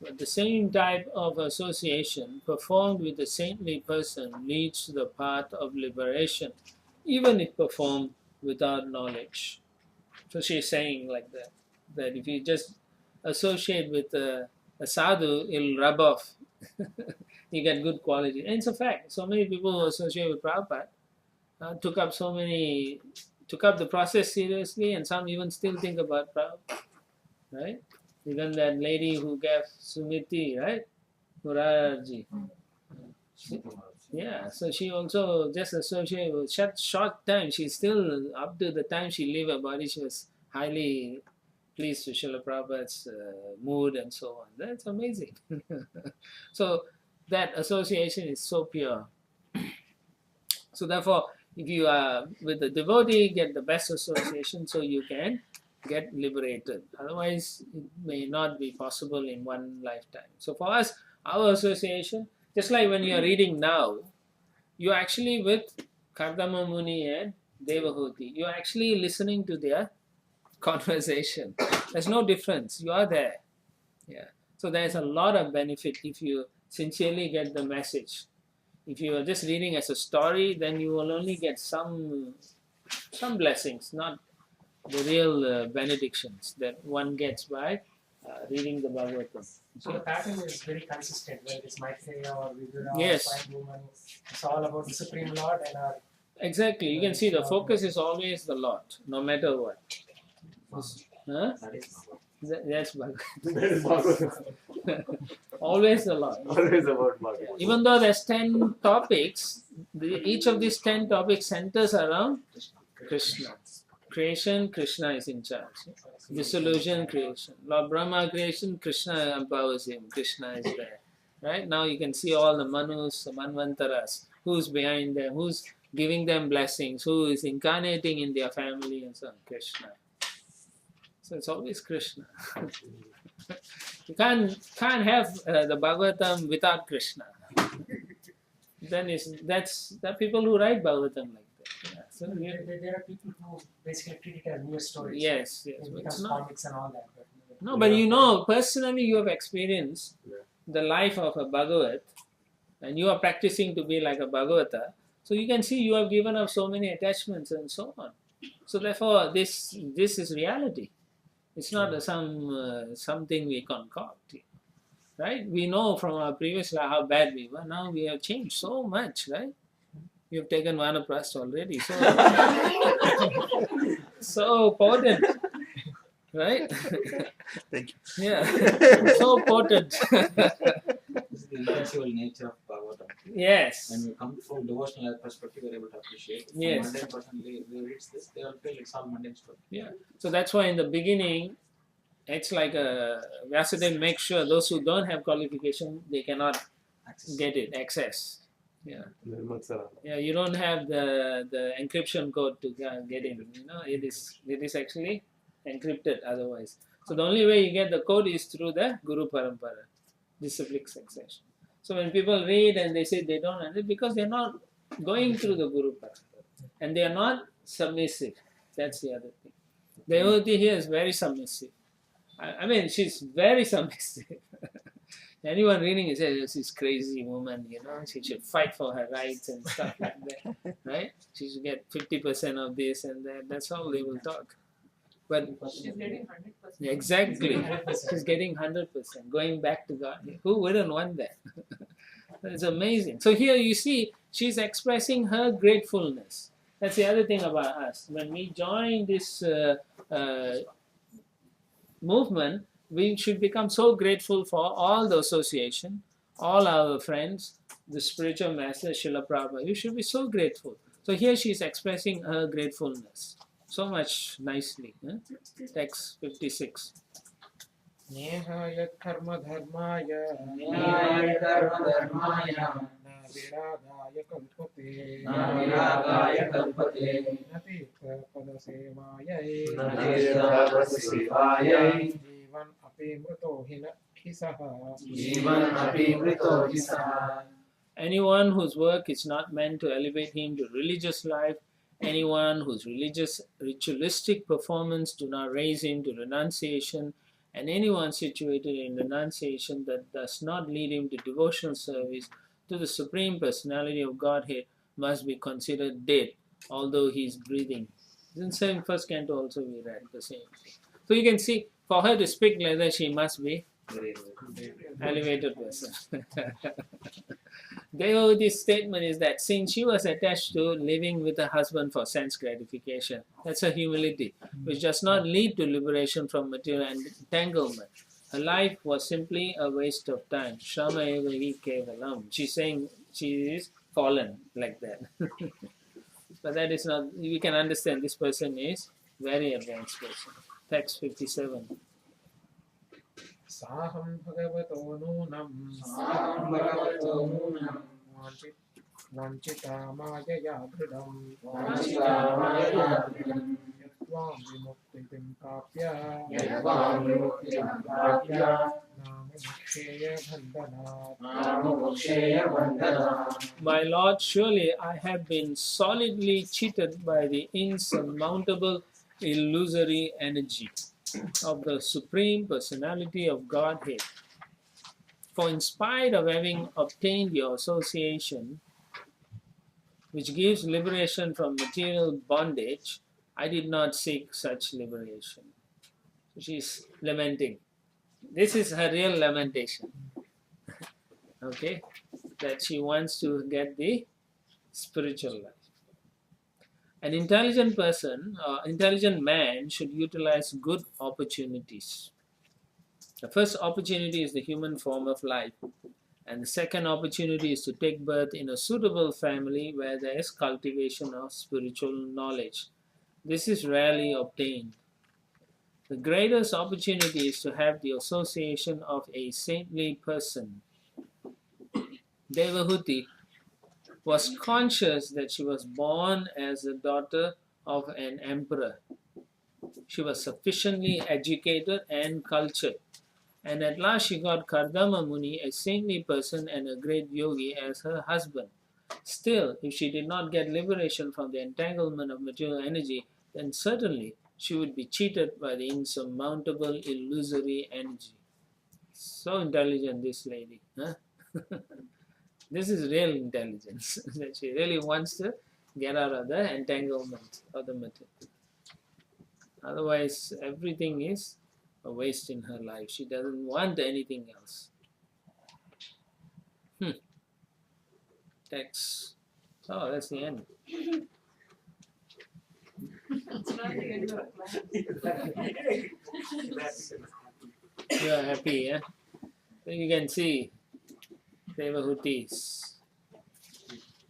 But the same type of association performed with a saintly person leads to the path of liberation, even if performed without knowledge. So she's saying like that if you just associate with a sadhu, it'll rub off. You get good quality. And it's a fact. So many people who associate with Prabhupada took up the process seriously, and some even still think about Prabhupada. Right? Even that lady who gave Sumiti, right? Murarji. Yeah, so she also just associated with short time. She's still, up to the time she leave her body, she was highly pleased with Srila Prabhupada's mood and so on. That's amazing. So that association is so pure. So therefore, if you are with a devotee, get the best association so you can get liberated. Otherwise, it may not be possible in one lifetime. So for us, our association, just like when you are reading now, you're actually with Kardama Muni and Devahuti. You're actually listening to their conversation. There's no difference. You are there. Yeah. So there's a lot of benefit if you sincerely get the message. If you are just reading as a story, then you will only get some blessings, not the real benedictions that one gets by reading the Bhagavatam. So the pattern is very consistent, whether it's Maitreya or Vidura Yes. or Fine Woman. It's all about the Supreme Lord and our. Exactly. You can see the focus is always the Lord, no matter what. Huh? That is That's Bhagavad. That is Bhagavatam. Always the Lord. Always about Bhagavatam. Even though there's 10 topics, each of these 10 topics centers around Krishna. Creation, Krishna is in charge. Dissolution, creation. Lord Brahma creation, Krishna empowers him. Krishna is there. Right? Now you can see all the Manus, the Manvantaras, who's behind them, who's giving them blessings, who is incarnating in their family and so on. Krishna. So it's always Krishna. You can't have the Bhagavatam without Krishna. Then that's the people who write Bhagavatam like that. Yeah. So There are people who basically treat it as news stories. yes. It But becomes it's not. comics and all that. But No, but you know, personally, you have experienced the life of a Bhagavat, and you are practicing to be like a Bhagavata. So you can see you have given up so many attachments and so on. So therefore, this is reality. It's not something we concoct, right? We know from our previous life how bad we were. Now we have changed so much, right? You have taken Vanaprastha already, so so potent, right? Thank you. Yeah, so potent. This is the invincible nature of Bhagavatam. Yes. When we come from devotional perspective, we're able to appreciate. From Yes. mundane person, we read this, they all feel it's all mundane stuff. Yeah. So that's why in the beginning, it's like Vyasadeva makes sure those who don't have qualification, they cannot Access. get it, access. Yeah. Nirmatsara. Yeah, you don't have the encryption code to get in. You know, it is actually encrypted otherwise. So the only way you get the code is through the Guru Parampara, disciplic succession. So when people read and they say they don't understand, because they're not going through the Guru Parampara and they are not submissive. That's the other thing. Devotee here is very submissive. I mean, she's very submissive. Anyone reading it says she's crazy woman, you know, she should fight for her rights and stuff like that, right? She should get 50% of this and that. That's all they will talk. But She's getting 100%. exactly, she's getting 100%, going back to God. Who wouldn't want that? It's amazing. So here you see, she's expressing her gratefulness. That's the other thing about us. When we join this movement, we should become so grateful for all the association, all our friends, the spiritual master, Srila Prabhupada. You should be so grateful. So here she is expressing her gratefulness so much nicely. Text 56. नेहाय कर्म धर्माय न्याय कर्म धर्माय न विरागाय कल्पते नाविरागाय कल्पते न तीर्थपदसेवायै न तीर्थपदसेवायै जीवन अपि मृतो हि न हि सः जीवन अपि मृतो हि सः. Anyone whose work is not meant to elevate him to religious life, anyone whose religious ritualistic performance do not raise him to renunciation, and anyone situated in renunciation that does not lead him to devotional service to the Supreme Personality of Godhead must be considered dead, although he is breathing. In same first canto also we read the same thing. So you can see, for her to speak like that, she must be elevated person. Devotee's statement is that since she was attached to living with her husband for sense gratification, that's her humility, which does not lead to liberation from material entanglement. Her life was simply a waste of time. Shrama eva hi kevalam. She's saying she is fallen like that. But that is not, we can understand this person is very advanced person. Text 57. साहं भगवतो नूनं साहं भगवतो नूनं वञ्चिता मायया दृढं वाञ्छिता मायया दृढं यत्त्वां विमुक्तिं प्राप्य यत्त्वां विमुक्तिं प्राप्य नाम आमुक्षेय बन्धना My Lord, surely I have been solidly cheated by the insurmountable illusory energy of the Supreme Personality of Godhead. For in spite of having obtained your association, which gives liberation from material bondage, I did not seek such liberation. So she's lamenting. This is her real lamentation. Okay? That she wants to get the spiritual life. An intelligent person, intelligent man should utilize good opportunities. The first opportunity is the human form of life, and the second opportunity is to take birth in a suitable family where there is cultivation of spiritual knowledge. This is rarely obtained. The greatest opportunity is to have the association of a saintly person. Devahuti was conscious that she was born as the daughter of an emperor. She was sufficiently educated and cultured, and at last she got Kardama Muni, a saintly person and a great yogi, as her husband. Still, if she did not get liberation from the entanglement of material energy, then certainly she would be cheated by the insurmountable illusory energy. So intelligent, this lady. Huh? This is real intelligence. That she really wants to get out of the entanglement of the material. Otherwise, everything is a waste in her life. She doesn't want anything else. That's the end. It's not the end of class. You are happy, yeah? So you can see Devahuti's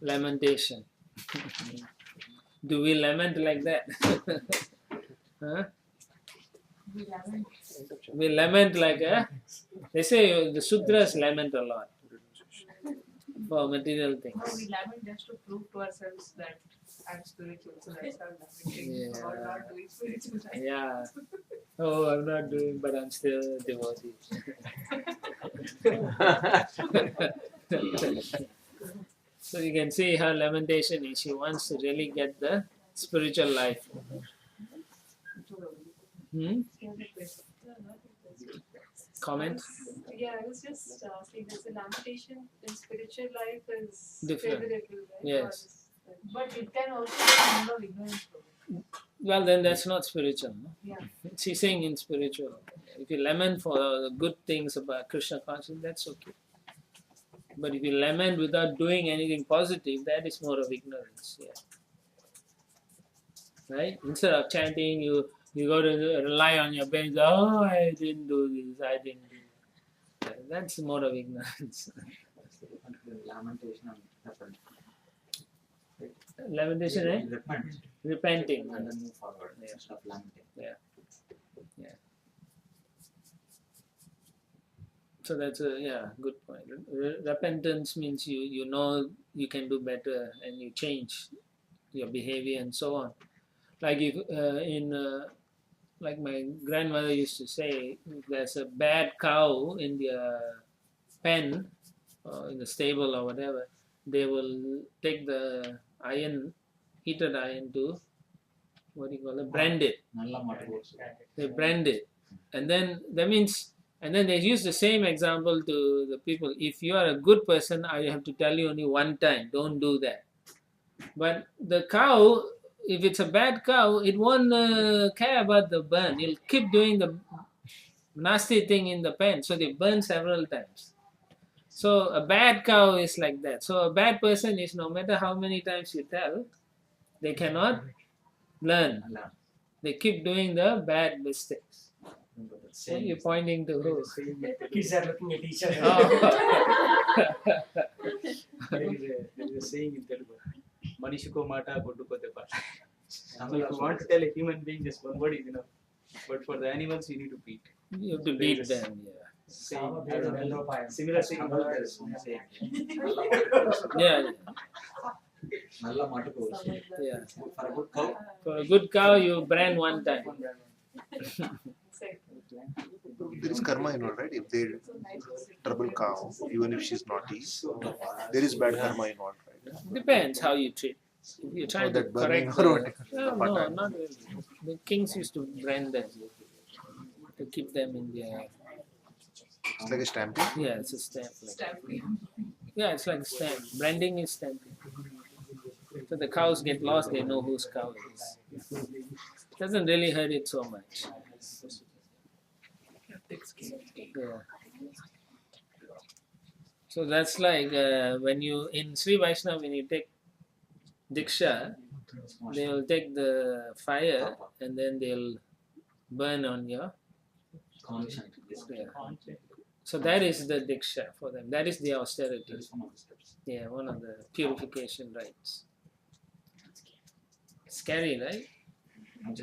lamentation. Do we lament like that? Huh? We lament like they say the Sudras lament a lot for material things. No, we lament just to prove to ourselves that I'm spiritual, so that's our lamenting about not doing spiritual life. Yeah. Oh, I'm not doing, but I'm still a devotee. So you can see her lamentation is she wants to really get the spiritual life. Comment? Yeah, I was just saying that the lamentation in spiritual life is Different. favorable, right? Yes. But it can also be a number of ignorance. Well, then that's not spiritual. No? Yeah. She's saying in spiritual. If you lament for the good things about Krishna consciousness, that's okay. But if you lament without doing anything positive, that is more of ignorance. Yeah. Right? Instead of chanting, you go to rely on your brains. Oh, I didn't do this. I didn't do that. That's more of ignorance. Lamentation and repent. Lamentation, eh? Repent Repenting. and then move forward Yeah. instead of lamenting. So that's a good point. Repentance means you know you can do better and you change your behavior and so on. Like if like my grandmother used to say, if there's a bad cow in their pen or in the stable or whatever, they will take the heated iron to brand it. Nalla matu. They brand it, and then that means. And then they use the same example to the people. If you are a good person, I have to tell you only one time, don't do that. But the cow, if it's a bad cow, it won't care about the burn. It'll keep doing the nasty thing in the pen. So they burn several times. So a bad cow is like that. So a bad person is, no matter how many times you tell, they cannot learn. They keep doing the bad mistakes. What are you pointing to? Who? Kids are looking at each other. Oh. There is a saying in Telugu, Manishiko mata goddukote pata. If you want to tell a human being just one word is enough. But for the animals, you need to beat. You have to beat them, yeah. Similar saying. Yeah, Nalla matu. yeah. For a good cow, For a good cow, you brand one time. There is karma involved, right? If they trouble cow, even if she's naughty, there is bad karma involved, right? Depends how you treat. If you try Or to that burning correct or the, whatever. no, not really. The kings used to brand them to keep them in their. It's like a stamping. Yeah, it's a stamp. Like, Stamping. yeah, it's like stamp. Branding is stamping. So the cows get lost, they know whose cow it is. Doesn't really hurt it so much. Yeah. So that's like when you in Sri Vaishnava, when you take Diksha, they will take the fire and then they'll burn on your. Conscience. Yeah. So that is the Diksha for them. That is the austerity. That is one of the steps. Yeah, one of the purification rites. Scary, right?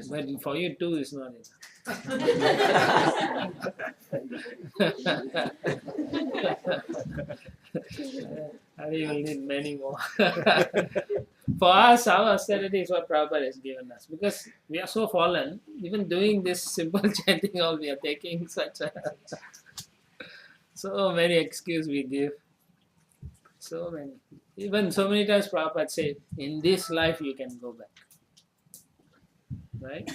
But for you too, it's not enough. We will need many more. For us, our austerity is what Prabhupada has given us. Because we are so fallen, even doing this simple chanting, all we are taking such a so many excuses we give. So many. Even so many times Prabhupada said, in this life you can go back. Right?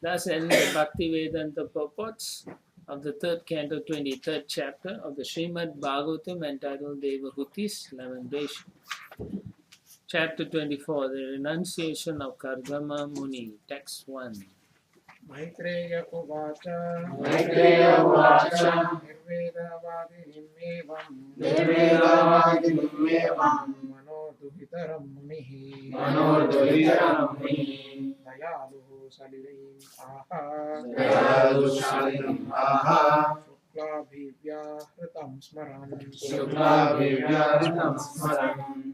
Thus ends the Bhakti Vedanta purports of the 3rd canto, 23rd chapter of the Srimad Bhagavatam entitled Devahuti's Lamentation. Chapter 24, the renunciation of Kardama Muni, text 1. Maitreya उवाच मैत्रेय उवाच निर्वेदावादिनिमेवम् मनोदुहितरं मुनिः दयालुः सलिलैम् आह शुक्लाभिव्याहृतं स्मरन्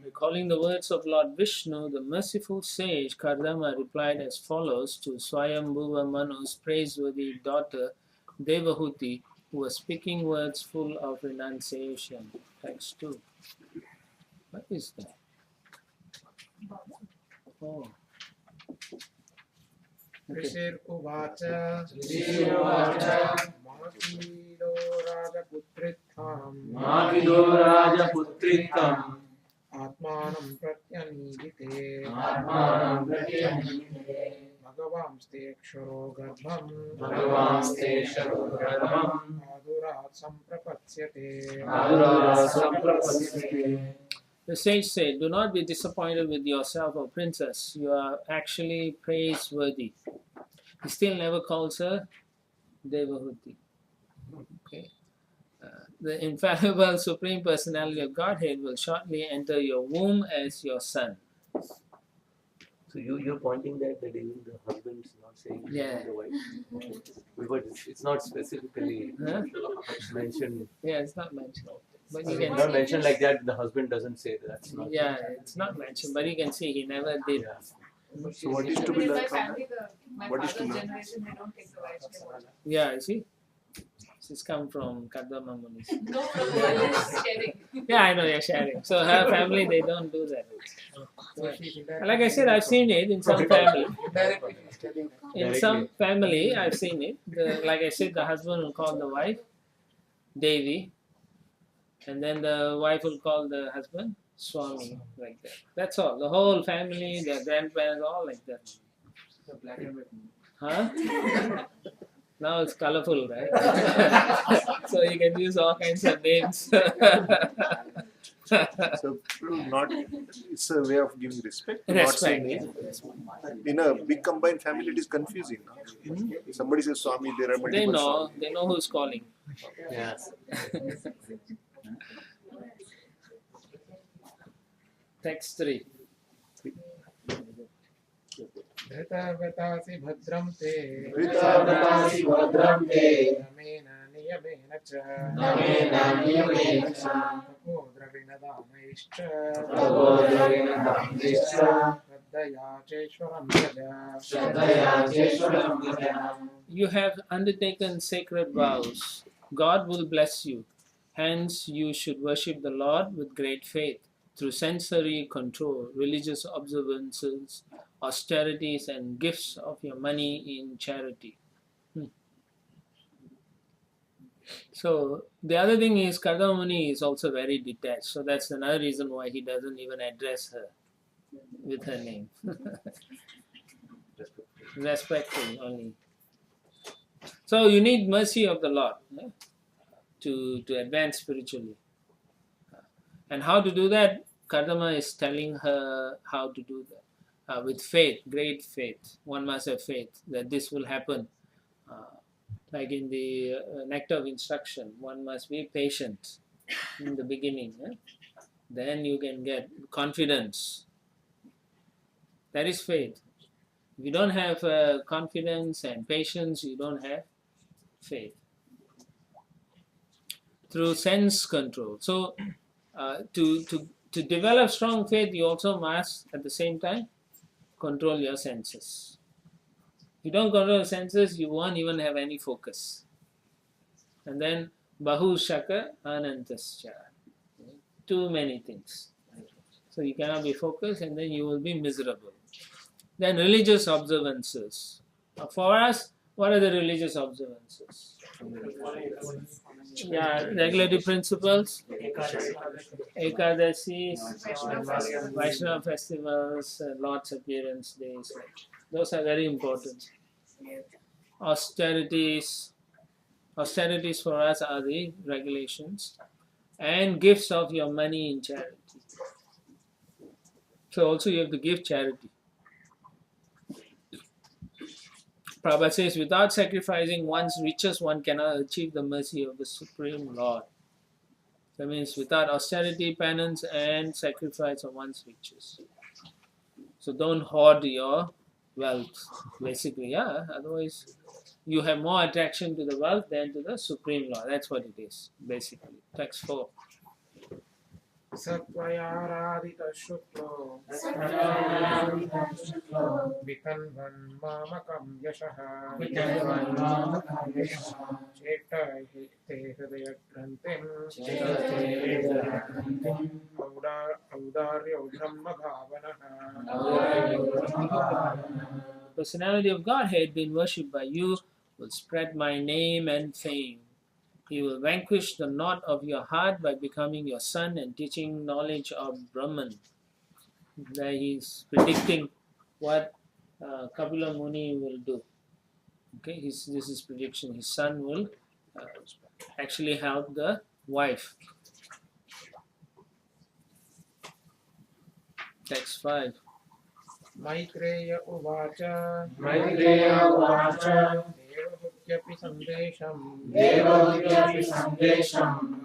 Recalling the words of Lord Vishnu, the merciful sage Kardama replied as follows to Swayambhuva Manu's praiseworthy daughter Devahuti, who was speaking words full of renunciation. Text 2. What is that? Oh. ऋषिर्उवाच माकीलो राजपुत्रित्थम् आत्मानं प्रत्यनीदिते भगवांस्तेक्षरो गर्भम् आदुरात् सम्प्रपत्स्यते The sage said, do not be disappointed with yourself, O princess. You are actually praiseworthy. He still never calls her Devahuti. Okay. The infallible Supreme Personality of Godhead will shortly enter your womb as your son. So you're pointing that even the husband is not saying Yeah. the wife. Because it's not specifically mentioned. Yeah, it's not mentioned. But you It's can not mentioned like that. The husband doesn't say that. That's not. yeah, it's not mentioned, but you can see he never did. Yeah. So what is to Even be in my learned from family, my What is to father's learn? generation, they don't take the Vaishnava. Yeah, you see? She's come from Kardama Munis. No, from one is sharing. Yeah, I know you're sharing. So her family, they don't do that. Like I said, I've seen it in some family. In some family, I've seen it. Like I said, the husband will call the wife Devi, and then the wife will call the husband Swami, like that. That's all. The whole family, their grandparents, all like that. Huh? Now it's colorful, right? So you can use all kinds of names. So not it's a way of giving respect. Not saying Respect. name. In a big combined family, it is confusing. No? Somebody says Swami, there are They multiple know. Swami. They know who's calling. Yeah. Text 3. धृतव्रतासि भद्रं ते धृतव्रतासि भद्रं ते नमेन नियमेन च तपोद्रविणदानैश्च श्रद्धया चेश्वरं भज You have undertaken sacred vows. God will bless you. Hence, you should worship the Lord with great faith through sensory control, religious observances, austerities, and gifts of your money in charity. So the other thing is Kardama Muni is also very detached. So that's another reason why he doesn't even address her with her name. Respectful only. So you need mercy of the Lord to advance spiritually. And how to do that? Kardama is telling her how to do that. With faith, great faith. One must have faith that this will happen. Like in the nectar of instruction, one must be patient in the beginning. Then you can get confidence. That is faith. If you don't have confidence and patience, you don't have faith. Through sense control. So to develop strong faith, you also must at the same time control your senses. If you don't control your senses, you won't even have any focus. And then Bahu Shaka Anantascha. Too many things. So you cannot be focused and then you will be miserable. Then religious observances. For us, what are the religious observances? Yeah, regulatory principles, Ekadasis, Vaishnava festivals, Lord's appearance days. Those are very important. Austerities for us are the regulations, and gifts of your money in charity. So also you have to give charity. Prabhupada says, without sacrificing one's riches, one cannot achieve the mercy of the Supreme Lord. That means without austerity, penance, and sacrifice of one's riches. So don't hoard your wealth, basically, yeah. Otherwise, you have more attraction to the wealth than to the Supreme Lord. That's what it is, basically. Text 4. सत्त्वयाराधितः शुक्लो विकन्वन् मामकं यशः चेष्टहि ते हृदयग्रन्थिं औदार्यो ब्रह्मभावनः. The personality of Godhead being worshipped by you will spread my name and fame. He will vanquish the knot of your heart by becoming your son and teaching knowledge of Brahman. There he is predicting what Kapila Muni will do. Okay, this is prediction. His son will actually help the wife. Text 5. Maitreya उवाच देवहूत्यपि सन्देशं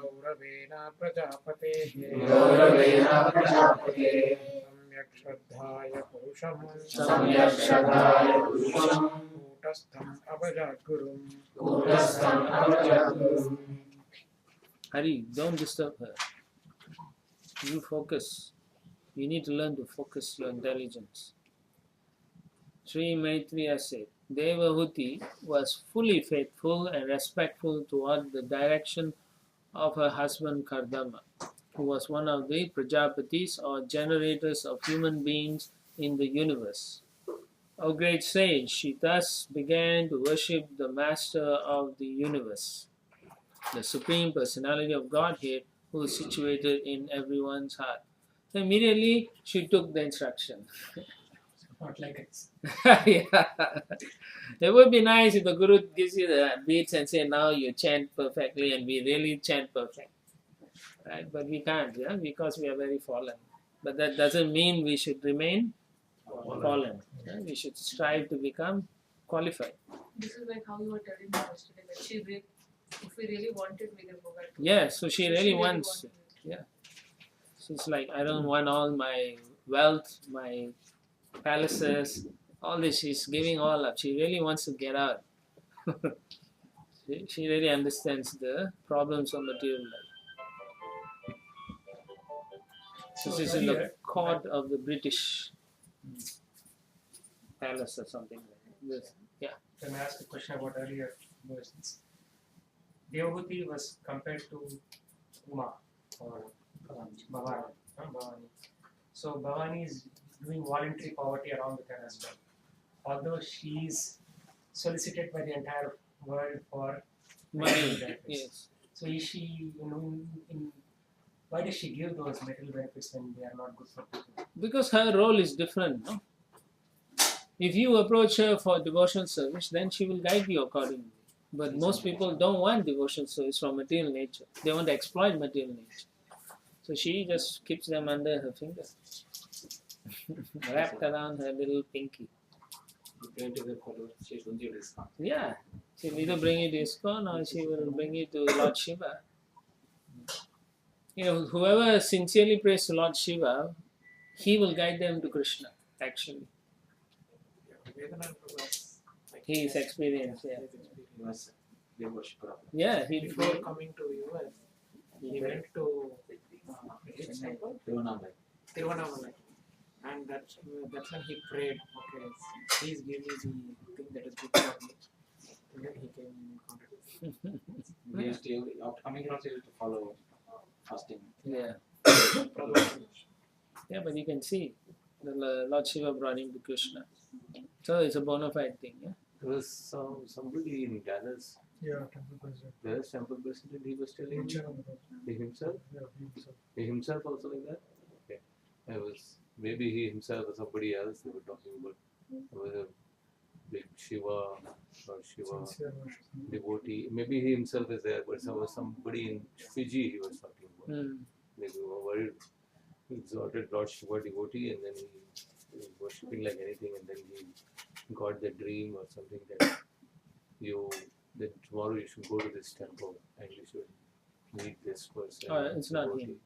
गौरवेण प्रजापतेः सम्यक् श्रद्धाय पुरुषं कूटस्थम् अवजाद्गुरुम्. Hari, don't disturb her. You focus. You need to learn to focus your intelligence. Sri Maitreya said, Devahuti was fully faithful and respectful toward the direction of her husband Kardama, who was one of the Prajapatis or generators of human beings in the universe. O great sage, she thus began to worship the master of the universe, the Supreme Personality of Godhead, who is situated in everyone's heart. So immediately she took the instruction. Not like it's Yeah. It would be nice if the Guru gives you the beats and say, now you chant perfectly, and we really chant perfect. Right? But we can't, yeah, because we are very fallen. But that doesn't mean we should remain fallen. Yeah? We should strive to become qualified. This is like how you were telling me yesterday that if we really wanted, we can go back to Yeah, so she really wanted wants. it. Yeah. So it's like, I don't want all my wealth, my palaces, all this. She's giving all up. She really wants to get out. She really understands the problems of material life. So this is in the court of the British palace or something like this. Yeah. Can I ask a question about earlier versions? Devahuti was compared to Uma or Bhavani. So Bhavani is doing voluntary poverty along with her husband. Although she is solicited by the entire world for Money, yes. So is she, why does she give those material benefits when they are not good for people? Because her role is different, no? If you approach her for devotional service, then she will guide you accordingly. But most people don't want devotional service from material nature. They want to exploit material nature. So she just keeps them under her finger, wrapped around her little pinky. Yeah, she'll either bring you to ISKCON or she will bring you to Lord Shiva. Whoever sincerely prays to Lord Shiva, he will guide them to Krishna, actually. He is experienced, yeah. Yeah, Before coming to US, he went to which temple? Tiruvannamalai. And that's when he prayed, okay, please give me the thing that is good for me. And then he came in contact. We used to, after coming here also, we used to follow fasting. Yeah. Yeah, but you can see the Lord Shiva brought him to Krishna. So it's a bona fide thing. Yeah? There was somebody in Dallas, Yeah, temple president. Dallas temple president, he was telling me. He himself? Yeah, himself. He himself also like that? Okay. Maybe he himself or somebody else they were talking about. There was a big Shiva or Shiva Sincere worship. devotee. Maybe he himself is there, but there was somebody in Fiji he was talking about. Maybe were he exalted Lord Shiva devotee and then he was worshipping like anything and then he got the dream or something that tomorrow you should go to this temple and you should meet this person. It's not him.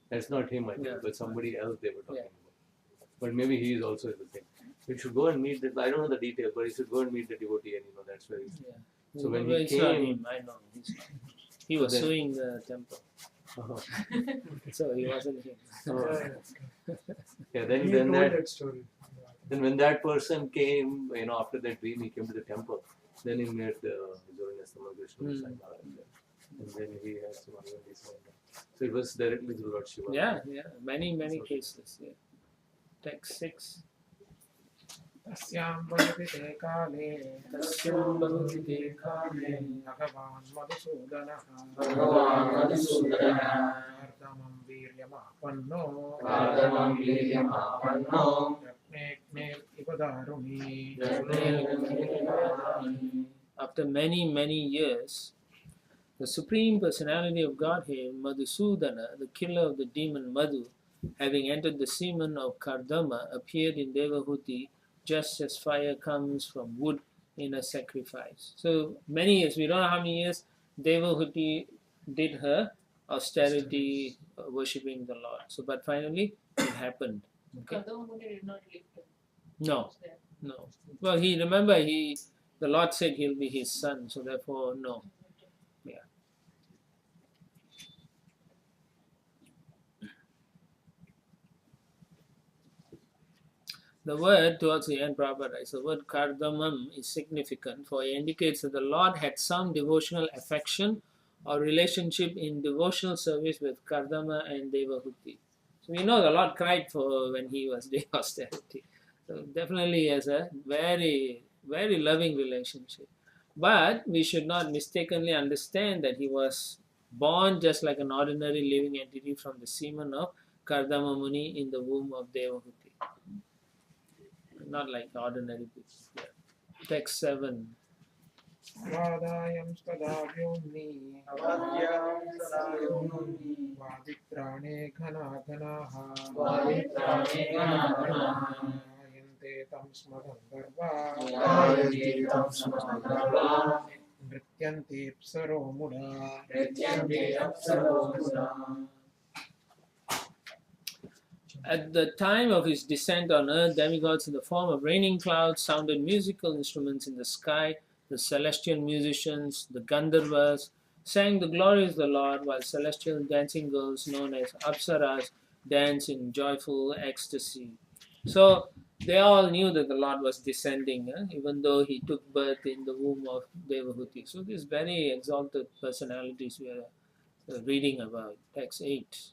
That's not him, I think, Yeah. but somebody else they were talking Yeah. about. But maybe he is also the thing. You should go and meet the, I don't know the detail, but you should go and meet the devotee and that's where he's. Yeah. So when Well, he it's not came, him, I know. He's not. He was then- suing the temple. So he wasn't him. yeah, then He then told that that story. then when that person came, after that dream, he came to the temple. Then he met the His Holiness Ramakrishna Sai Maharaj, and then he had some other reason. So it was directly to Lord Shiva. Yeah, many cases. Yeah. Text 6. तस्यां वयदिते काले तस्यां वयदिते काले भगवान् मधुसूदनः कर्दमं वीर्यमापन्नो यज्ञे इव दारुणी. After many years, the Supreme Personality of Godhead, Madhusudana, the killer of the demon Madhu, having entered the semen of Kardama, appeared in Devahuti just as fire comes from wood in a sacrifice. So many years, we don't know how many years Devahuti did her austerity worshipping the Lord. So, but finally it happened. Okay? Kadamamuni did not live him. No, Was there. no. Well, the Lord said he'll be his son, so therefore no. Yeah. The word towards the end, Prabhupada writes, the word kardamam is significant for it indicates that the Lord had some devotional affection or relationship in devotional service with Kardama and Devahuti. So we know the Lord cried for when he was doing austerity. So definitely he has a very, very loving relationship. But we should not mistakenly understand that he was born just like an ordinary living entity from the semen of Kardama Muni in the womb of Devahuti. Not like ordinary people. Yeah. Text 7. वादायं सदा व्योम्नि वादित्राणे घना घनाः गायन्ते तं स्म गन्धर्वा नृत्यन्ते अप्सरो मुदा. At the time of his descent on earth, demigods in the form of raining clouds sounded musical instruments in the sky. The celestial musicians, the Gandharvas, sang the glories of the Lord, while celestial dancing girls known as Apsaras danced in joyful ecstasy. So they all knew that the Lord was descending, even though he took birth in the womb of Devahuti. So these very exalted personalities we are reading about. Text 8.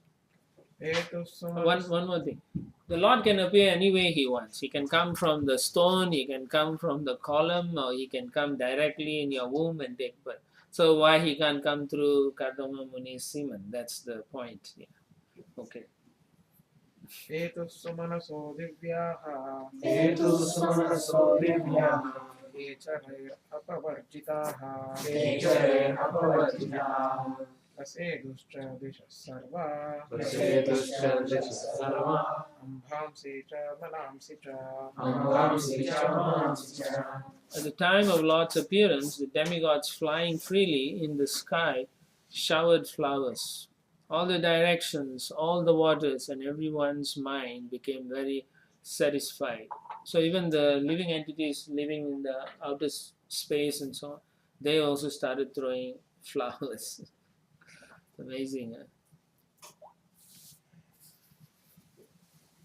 One more thing. The Lord can appear any way he wants. He can come from the stone, he can come from the column, or he can come directly in your womb and take birth. So why he can't come through Kardama Muni's semen? That's the point. Yeah. Okay. हेतुः सुमनसो दिव्याः हेतुः सुमनसो दिव्याः केचरैरपवर्जिताः केचरैरपवर्जिताः प्रसेदुश्च दिशः सर्वा प्रसेदुश्च दिशः सर्वा अंभांसि च मनांसि च अंभांसि च मनांसि च. At the time of Lord's appearance, the demigods flying freely in the sky showered flowers. All the directions, all the waters, and everyone's mind became very satisfied. So even the living entities living in the outer space and so on, they also started throwing flowers. Amazing, huh?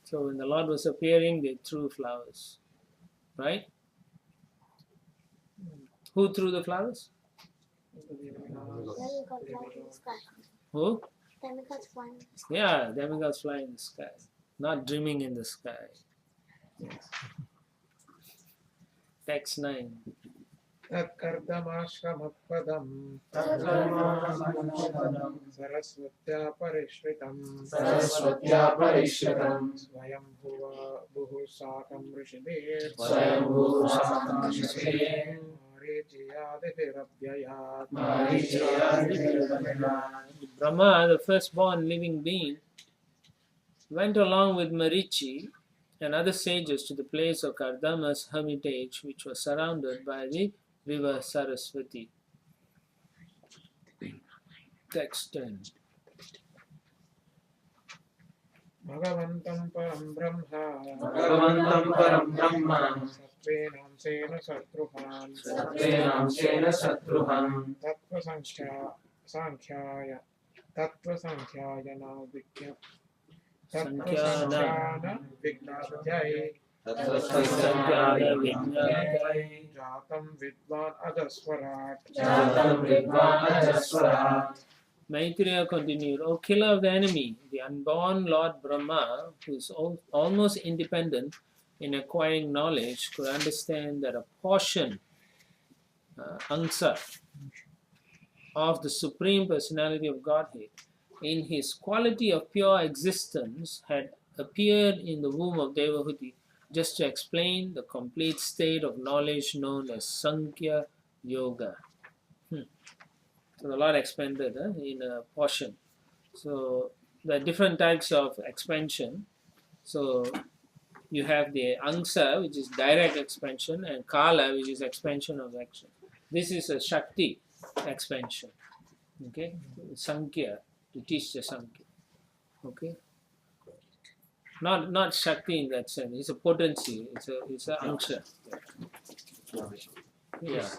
So when the Lord was appearing, they threw flowers. Right? Who threw the flowers? Demigods flying in the sky. Who? Demigods flying in the sky. Yeah, demigods flying in the sky, not dreaming in the sky. Yes. Text 9. तत्कर्दमाश्रमपदम् सरस्वत्या परिश्रितम् सरस्वत्या परिश्रितम् Swayambhuva भुः साकं ऋषिभिः स्वयंभुः साकं ऋषिभिः मारीचयादिभिरव्ययात् Brahma, the firstborn living being, went along with Marichi and other sages to the place of Kardama's hermitage, which was surrounded by the river Saraswati. Text 10. भगवन्तं परं ब्रह्म भगवन्तं परं ब्रह्म सत्त्वेनांशेन शत्रुहान् सत्त्वेनांशेन शत्रुहं तत्त्वसङ्ख्यायन जातं विद्वान् अजस्वराट् Maitreya continued, O killer of the enemy, the unborn Lord Brahma, who is almost independent in acquiring knowledge, could understand that a portion, angsa, of the Supreme Personality of Godhead, in his quality of pure existence, had appeared in the womb of Devahuti just to explain the complete state of knowledge known as Sankhya Yoga. So the Lord expanded in a portion. So there are different types of expansion. So you have the angsa, which is direct expansion, and kala, which is expansion of action. This is a Shakti expansion. Okay, Sankhya, to teach the Sankhya. Okay, not Shakti in that sense. It's a potency. It's a angsha. Yeah.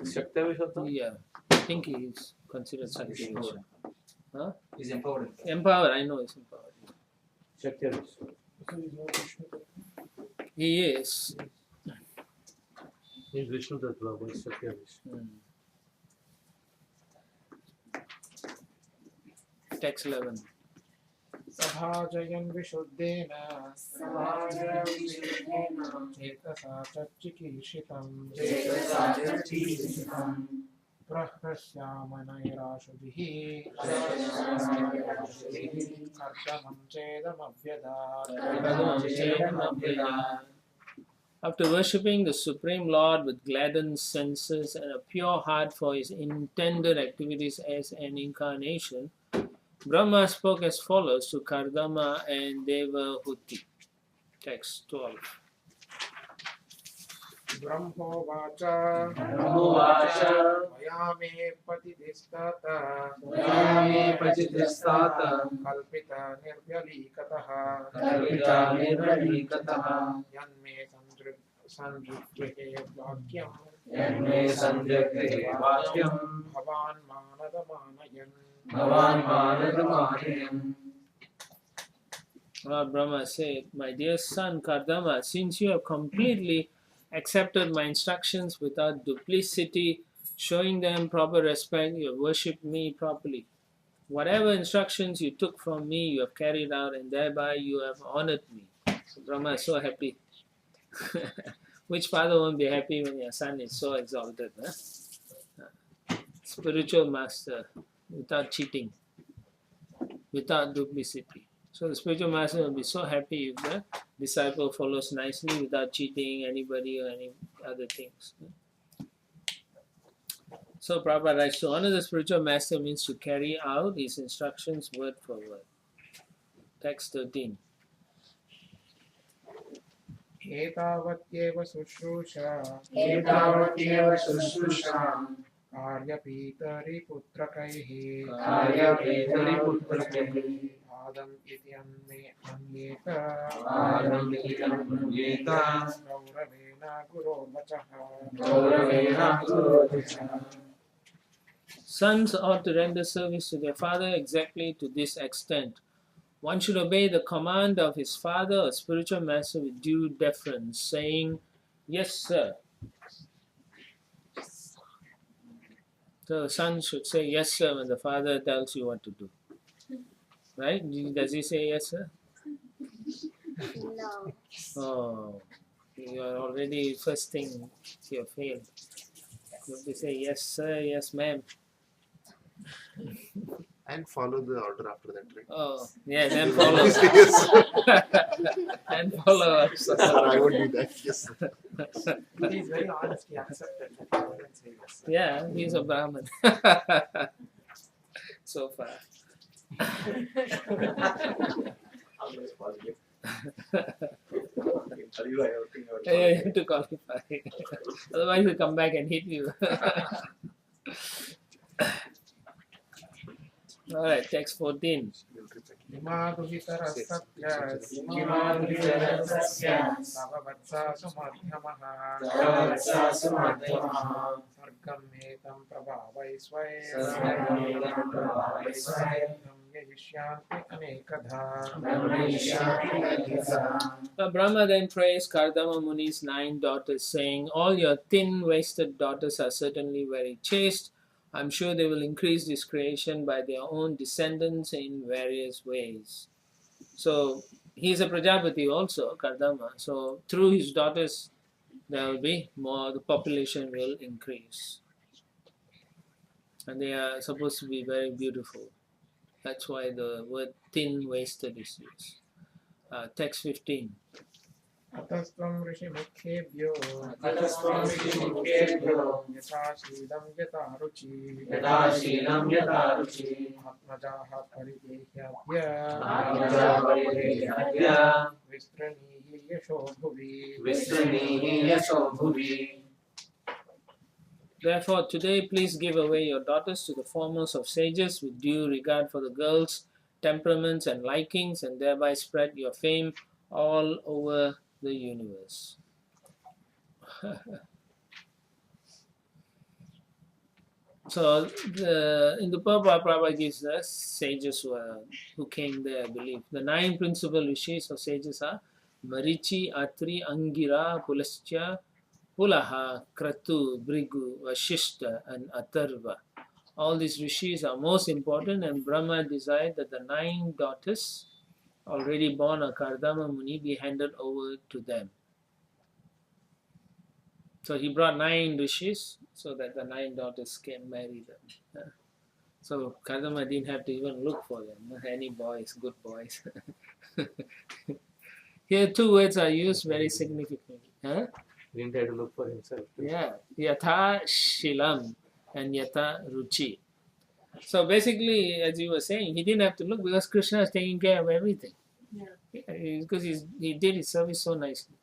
Yeah. I think he is considered Shakti. Huh? He's empowered. Empowered. I know he's empowered. He is. In Vishnu Tattva, what is Shakya Vishnu? Text 11. सभाजयन् विशुद्धेन चेतसा चचिकीर्षितम् प्रहृष्यामनैराशुभिः कर्दमं चेदमभ्यदात्. After worshipping the Supreme Lord with gladdened senses and a pure heart for his intended activities as an incarnation, Brahma spoke as follows to Kardama and Devahuti. Text 12. ब्रह्मोवाच मया मे पतितिस्तात कल्पित निर्व्यलीकतः यन्मे सन्दृग्गृहे वाक्यम् भवान् मानदमानयन्. Lord Brahma said, My dear son Kardama, since you have completely accepted my instructions without duplicity, showing them proper respect, you have worshipped me properly. Whatever instructions you took from me, you have carried out, and thereby you have honored me. So Brahma is so happy. Which father won't be happy when your son is so exalted? Huh? spiritual master without cheating, without duplicity. So the spiritual master will be so happy if the disciple follows nicely without cheating anybody or any other things. So Prabhupada writes, to honor the spiritual master means to carry out his instructions word for word. Text 13. एतावत्येव शुश्रूषा एतावत्येव शुश्रूषां कार्यपीतरिपुत्रकैः कार्यपेतरिपुत्रकैः आदम् इति अन्येत आदमिदमन्येत गौरवेण गुरोर्वचः गौरवेण गुरोर्वचः. Sons ought to render service to their father exactly to this extent. One should obey the command of his father or spiritual master with due deference, saying, "Yes, sir." So the son should say, "Yes, sir," when the father tells you what to do. Right? Does he say, "Yes, sir"? No. Oh, you are already first thing you have failed. You have to say, "Yes, sir," "Yes, ma'am." And follow the order after that, right? Oh, yeah, then follow. Yes. And follow us. Sir, I won't do that. Yes. Sir. He is very honest. He accepted that. He wouldn't say yes. Yeah, he's a Brahmin. So far. Always positive. Yeah, you have to qualify. Otherwise, he'll come back and hit you. All right, text 14. सर्गमेतं प्रभावै Brahma then praised Kardama Muni's 9 daughters, saying, "All your thin-waisted daughters are certainly very chaste. I'm sure they will increase this creation by their own descendants in various ways." So he's a Prajapati also, Kardama. So through his daughters, there will be more, the population will increase. And they are supposed to be very beautiful. That's why the word thin-waisted is used. Text 15. अतस्त्वं ऋषिमुखेभ्यो यथा शीलं यथा रुचि आत्मजाः परिदेह्याद्य विस्तृणीहि यशो भुवि. Therefore, today please give away your daughters to the foremost of sages with due regard for the girls' temperaments and likings, and thereby spread your fame all over the universe. So, in the Prabhupada gives the sages who came there, I believe. The 9 principal rishis or sages are Marichi, Atri, Angira, Pulascha, Pulaha, Kratu, Brigu, Vashishta, and Atharva. All these rishis are most important, and Brahma desired that the 9 daughters already born of Kardama Muni be handed over to them. So he brought 9 rishis so that the 9 daughters can marry them. So Kardama didn't have to even look for them, any boys, good boys. Here 2 words are used very significantly. He didn't have to look for himself. Yeah, Yatha Shilam and Yatha Ruchi. So basically, as you were saying, he didn't have to look because Krishna is taking care of everything. Because he did his service so nicely.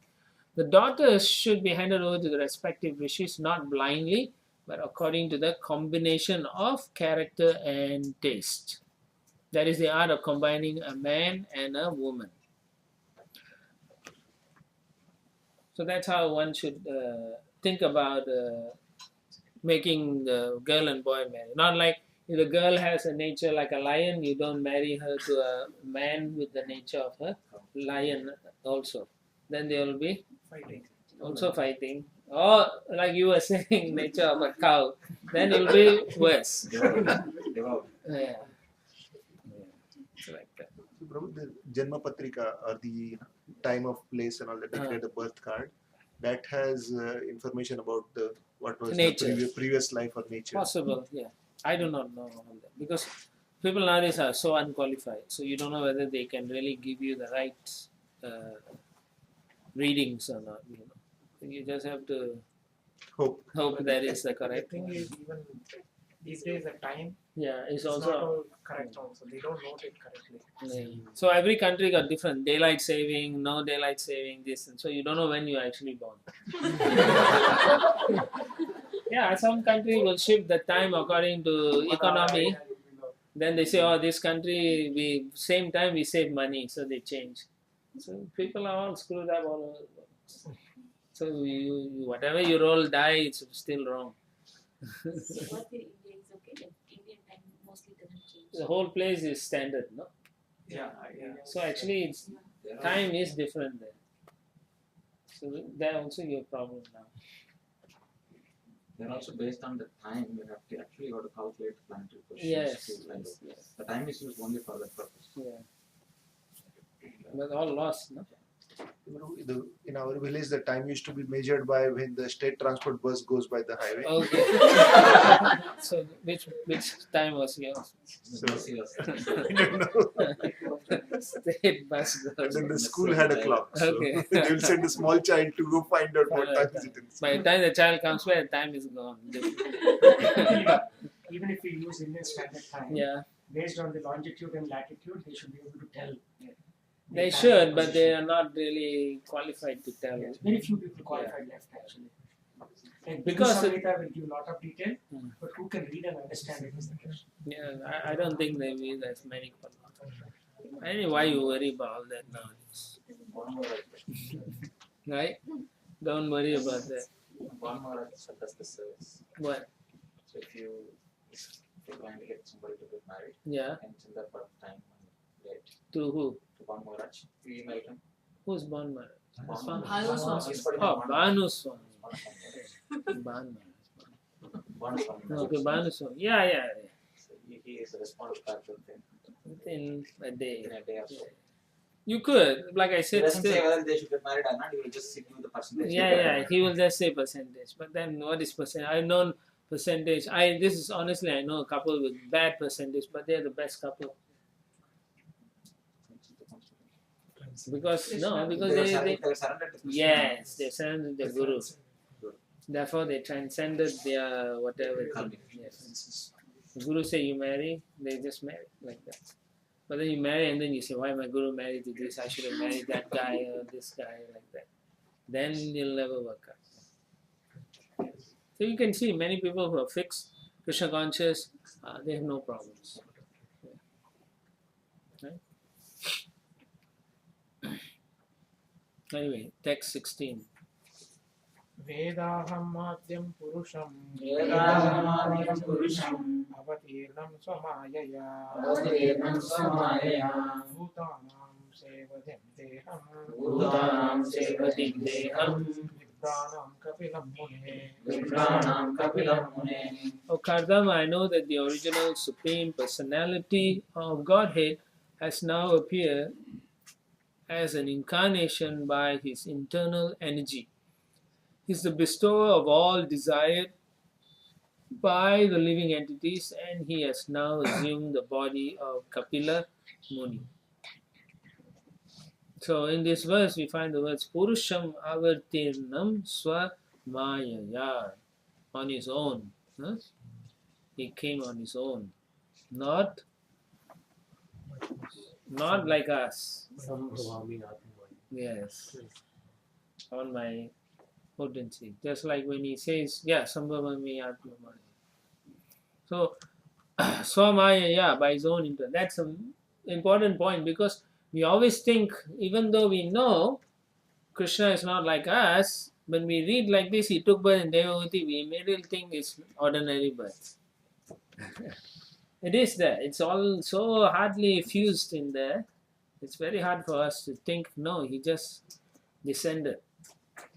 The daughters should be handed over to the respective rishis, not blindly, but according to the combination of character and taste. That is the art of combining a man and a woman. So that's how one should think about making the girl and boy marry. Not like if the girl has a nature like a lion, you don't marry her to a man with the nature of a lion also. Then they will be fighting. Or like you were saying, nature of a cow. Then it will be worse. Yeah. It's like that. So, Prabhu, the Janma Patrika or the time of place and all that, declare the birth card, that has information about the what was Nature. the previous life or nature. Possible, yeah. I do not know all that because people nowadays are so unqualified. So you don't know whether they can really give you the right readings or not. You just have to Hope. that is the The correct thing one. is, even these days, the time Yeah, it's is not also. all correct. Also, they don't note it correctly. Yeah. So every country got different daylight saving, no daylight saving, this, and so you don't know when you're actually born. Yeah, some country will shift the time according to economy. Then they say, oh, this country we same time we save money, so they change. So people are all screwed up all over. So you whatever you roll die, it's still wrong. What in India is okay, but Indian time mostly doesn't change. The whole place is standard, no? Yeah, yeah. So actually, it's time is different there. So there also your problem now. They're also based on the time. You have to actually got to calculate the planetary positions. Yes, to kind yes, of- yes. The time is used only for that purpose. Yeah. But all lost, no? In our village, the time used to be measured by when the state transport bus goes by the highway. Okay. So which time was yours? So, I I don't know. State bus And goes. then the school had a clock. So Okay. they will send a small child to go find out what time is it is. By the time the child comes back, time is gone. Even if we use Indian Standard Time, Yeah, based on the longitude and latitude, they should be able to tell. the they time should, but position. they are not really qualified to tell. Yes, very few people qualified left actually. Like Because Because Samhita will give a lot of detail, Hmm. but who can read and understand it is the question. Yeah, I don't think they will as many qualified. Anyway, why you worry about all that nowadays? Right? Don't worry about that. One more does the service. What? So if you're going to get somebody to get married, Yeah. and send that for time and date To who? to Ban Maharaj, you email him. Who's Bon Maharaj? Bhanu Swami. Oh, Bhanu Swami. Bhanu. Okay, Bhanu Swami. Yeah, yeah, yeah. So he is responsible for the thing Within a day. in a day or so. You could, like I He said, doesn't say still. whether they should get married or not, he will just give you the percentage. Yeah, he will just say percentage. But then what is percentage? I've known percentage. This is honestly, I know a couple with bad percentage, but they're the best couple. Because They were surrendered to Krishna. yes, they surrendered the Guru. Therefore, they transcended their whatever. Karmic. Yes. The Guru say you marry, they just marry like that. But then you marry and then you say, why my Guru married to this? I should have married that guy or this guy like that. Then you'll never work out. So you can see many people who are fixed, Krishna conscious, they have no problems. Right? Anyway, text 16. वेदाहं माद्यं पुरुषं वेदाहमाद्यं पुरुषम् अवतीर्णं स्वमायया अवतीर्णं स्वमायया भूतानां सेवधिं देहं भूतानां सेवति देहं विद्वानां कपिलं मुने विप्राणां कपिलं मुने. O Kardama, I know that the original Supreme Personality of Godhead has now appeared as an incarnation by his internal energy. He is the bestower of all desired by the living entities, and he has now assumed the body of Kapila Muni. So in this verse we find the words Purusham Avartirnam Swa Mayaya, on his own. Huh? He came on his own, not like us. Yes, on my potency. Just like when he says, yeah, Sambhavami Atmamaya. So, Swamaya, by his own intent. That's an important point because we always think, even though we know Krishna is not like us, when we read like this, he took birth in Devahuti, we immediately think it's ordinary birth. It is there. It's all so hardly fused in there. It's very hard for us to think, no, he just descended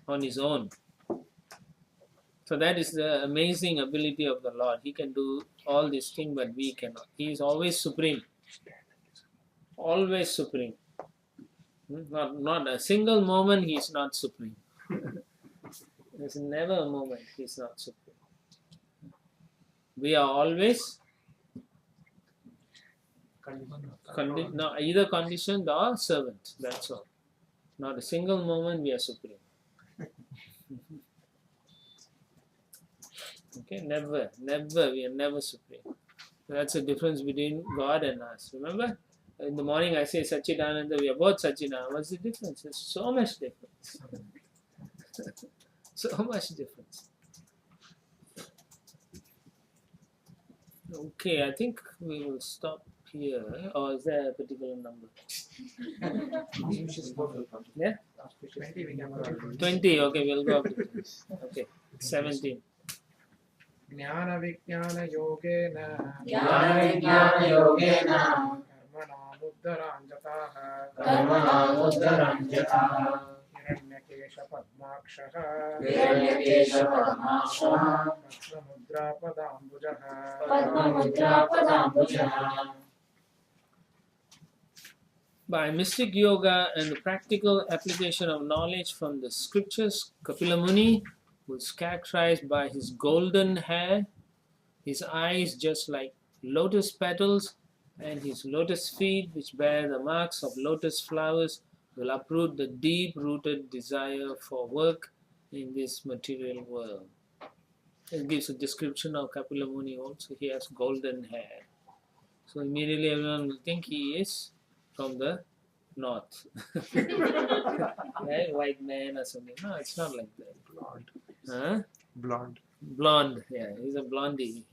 on his own. So that is the amazing ability of the Lord. He can do all these things, but we cannot. He is always supreme. Always supreme. Not a single moment he is not supreme. There's never a moment he is not supreme. We are always either conditioned or servant. That's all. Not a single moment we are supreme. Okay, never, we are never supreme. That's the difference between God and us. Remember? In the morning I say Satchidananda, we are both Satchidananda. What's the difference? There's so much difference. So much difference. Okay, I think we will stop here. Or is there a particular number? Yeah? 20, okay, we'll go up to 20. Okay, 17. ज्ञान विज्ञान योगेन कर्मणामुद्धराञ्जताः हिरण्यकेश पद्माक्षः पद्ममुद्रापदाम्बुजः By mystic yoga and the practical application of knowledge from the scriptures, Kapila Muni was characterized by his golden hair, his eyes just like lotus petals, and his lotus feet, which bear the marks of lotus flowers, will uproot the deep-rooted desire for work in this material world. It gives a description of Kapila Muni also. He has golden hair. So immediately everyone will think he is from the north. Right? White man or something. No, it's not like that. Blonde. Huh? Blonde. Blonde, yeah. He's a blondie.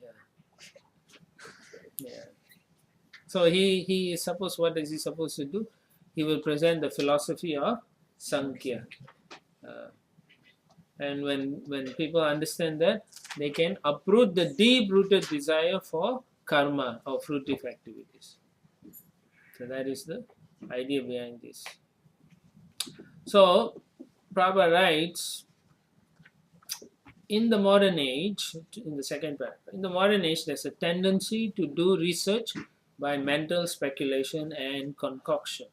Yeah. So he is supposed, what is he supposed to do? He will present the philosophy of Sankhya. And when people understand that, they can uproot the deep-rooted desire for karma or fruitive activities. So that is the idea behind this. So Prabhupada writes, in the modern age, in the second paragraph, in the modern age there's a tendency to do research by mental speculation and concoction.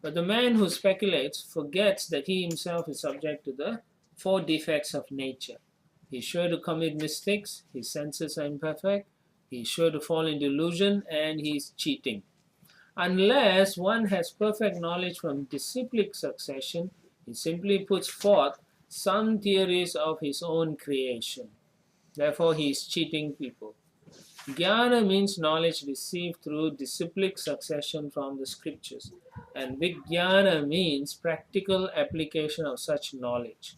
But the man who speculates forgets that he himself is subject to the 4 defects of nature. He is sure to commit mistakes, his senses are imperfect, he is sure to fall into illusion, and he is cheating. Unless one has perfect knowledge from disciplic succession, he simply puts forth some theories of his own creation. Therefore, he is cheating people. Jnana means knowledge received through disciplic succession from the scriptures, and Vijnana means practical application of such knowledge.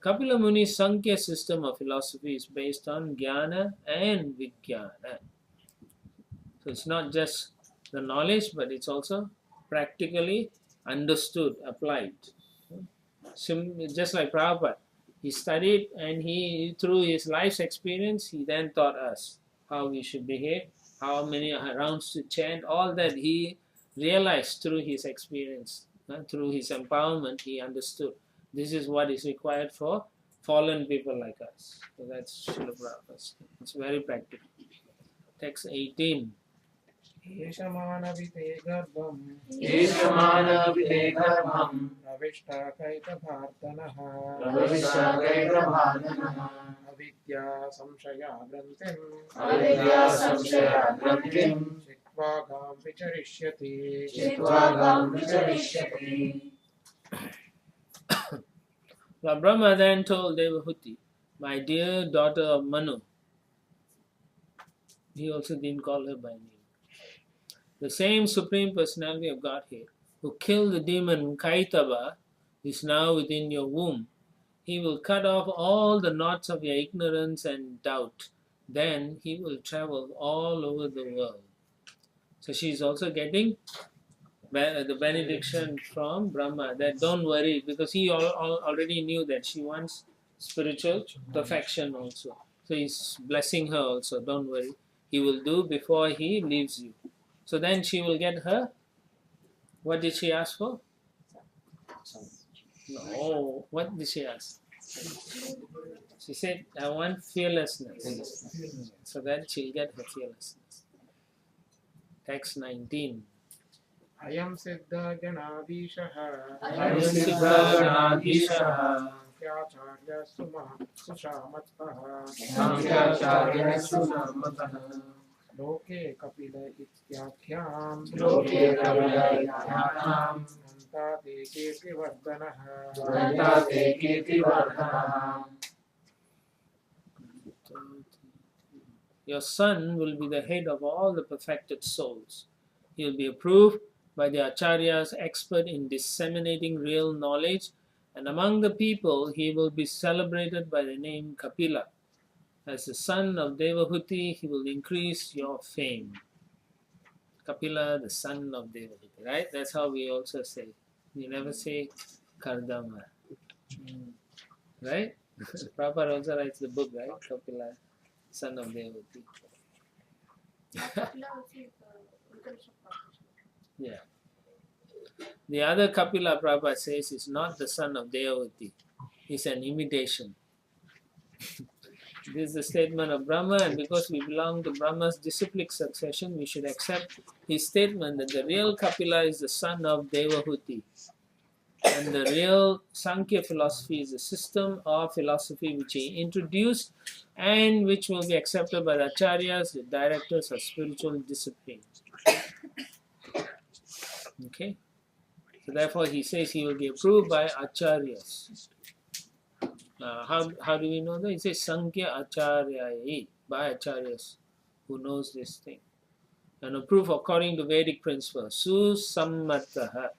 Kapila Muni's Sankhya system of philosophy is based on Jnana and Vijnana. So it's not just the knowledge, but it's also practically understood, applied. Just like Prabhupada, he studied and he, through his life's experience, he then taught us how we should behave, how many rounds to chant, all that he realized through his experience, through his empowerment, he understood. This is what is required for fallen people like us. So that's Srila Prabhupada. It's very practical. Text 18. ईशमानविते गर्भम् प्रविष्टाकैकभार्तनः अविद्या संशयाग्रन्थिम् चित्वा गां विचरिष्यति Lord Brahma then told Devahuti, my dear daughter of Manu, he also didn't call her by name, the same Supreme Personality of Godhead who killed the demon Kaitava is now within your womb. He will cut off all the knots of your ignorance and doubt. Then he will travel all over the world. So she is also getting the benediction from Brahma that don't worry, because he already knew that she wants spiritual perfection also. So he's blessing her also. Don't worry. He will do before he leaves you. So then she will get her. What did she ask for? No. What did she ask? She said, I want fearlessness. So then she'll get her fearlessness. Text 19. अयं सिद्धगणाधीशः Sankhyaacharya Sushamatah Sankhyaacharya Susamatah Loke Kapila Ityakhyam Loke Kapila Ityakhyam Nantate Kirtivardhanah Nantate Kirtivardhanah. Your son will be the head of all the perfected souls. He will be approved by the acharyas, expert in disseminating real knowledge, and among the people he will be celebrated by the name Kapila. As the son of Devahuti, he will increase your fame. Kapila, the son of Devahuti, right? That's how we also say. We never say Kardama. Right? Prabhupada also writes the book, right? Kapila, son of Devahuti. Yeah. The other Kapila, Prabhupada says, is not the son of Devahuti. He's an imitation. This is the statement of Brahma, and because we belong to Brahma's disciplic succession, we should accept his statement that the real Kapila is the son of Devahuti. And the real Sankhya philosophy is a system of philosophy which he introduced and which will be accepted by the acharyas, the directors of spiritual discipline. Okay? So therefore he says he will be approved by acharyas. How do we know that? He says Sankhya Acharyai, by acharyas who knows this thing. And approved according to Vedic principles. Susammataha.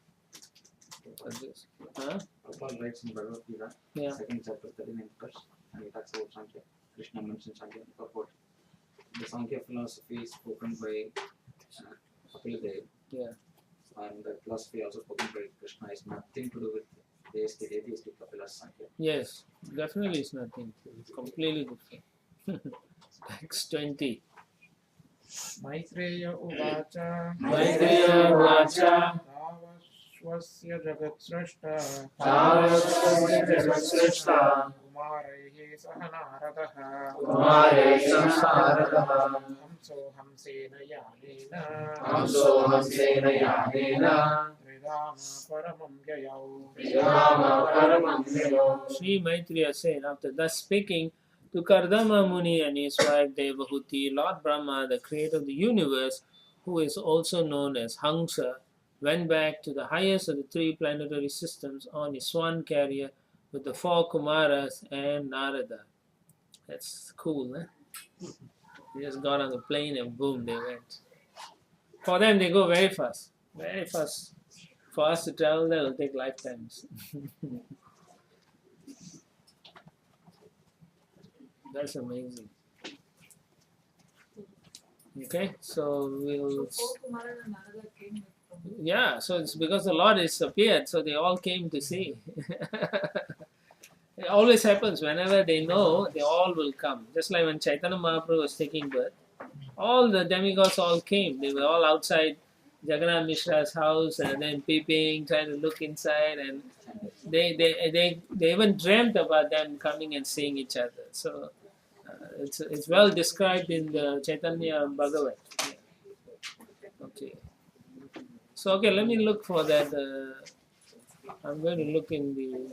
Prabhupada writes in Bhagavad Gita, second chapter, 39th verse, and he talks about Sankhya. Krishna mentions Sankhya about the Sankhya philosophy spoken by Kapila Dev. Yeah. And the philosophy also spoken by Krishna is nothing to do with deistic, atheistic Kapila's Sankhya. Yes, definitely it's nothing. It's completely different. Text 20. Maitreya Uvacha Maitreya Uvacha Tavaswasya Jagatsrashta Tavaswasya Jagatsrashta Kumaraihi Sahanaradaha Kumaraihi Sahanaradaha Hamso Hamsena Yanena Hamso Hamsena Yanena Tridama Paramam Yayau Tridama Paramam Yayau. Sri Maitreya said, after thus speaking to Kardama Muni and his wife Devahuti, Lord Brahma, the creator of the universe, who is also known as Hamsa, went back to the highest of the three planetary systems on his swan carrier with the four Kumaras and Narada. That's cool, huh? They just got on the plane and boom, they went. For them, they go very fast. Very fast. For us to travel there, it will take lifetimes. That's amazing. Okay, so we'll. Yeah, so it's because the Lord has appeared, so they all came to see. It always happens whenever they know, they all will come. Just like when Chaitanya Mahaprabhu was taking birth, all the demigods all came. They were all outside Jagannath Mishra's house and then peeping, trying to look inside, and they even dreamt about them coming and seeing each other. So it's well described in the Chaitanya Bhagavat. Okay. So okay, let me look for that. I'm going to look in the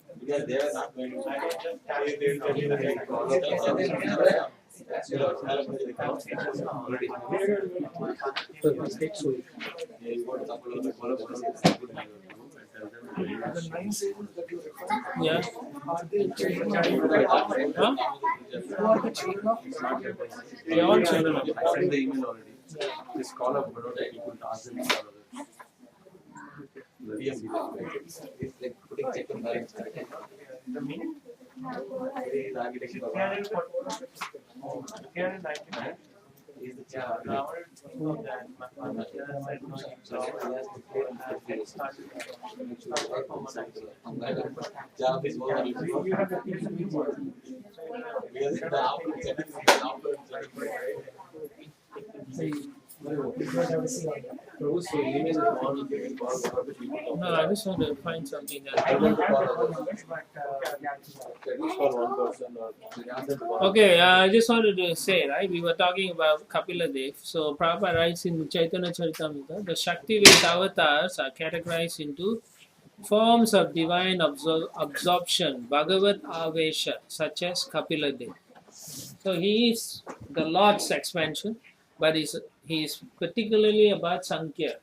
Because they were not going to yeah. They all children of I sent the email already. This call of Baroda, you could ask them to follow the it's like putting check and balance, correct? Is the job. Job is over. No, I just want to find something that. Okay, I just wanted to say, right, we were talking about Kapila Dev. So Prabhupada writes in Chaitanya Charitamrita, the Shakti-based avatars are categorized into forms of divine absorption, Bhagavat Avesha, such as Kapila Dev. So he is the Lord's expansion, but he is particularly about Sankhya.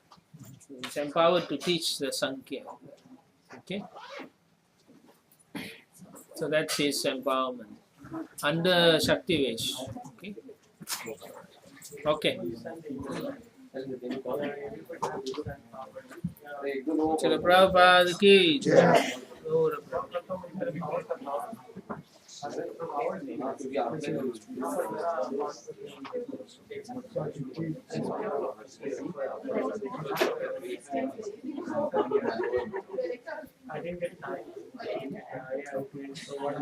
He is empowered to teach the Sankhya. Okay? So that's his empowerment under Shakti Vesh. Okay? Okay. Chalo Prabhupada ki jai. I didn't get time. So what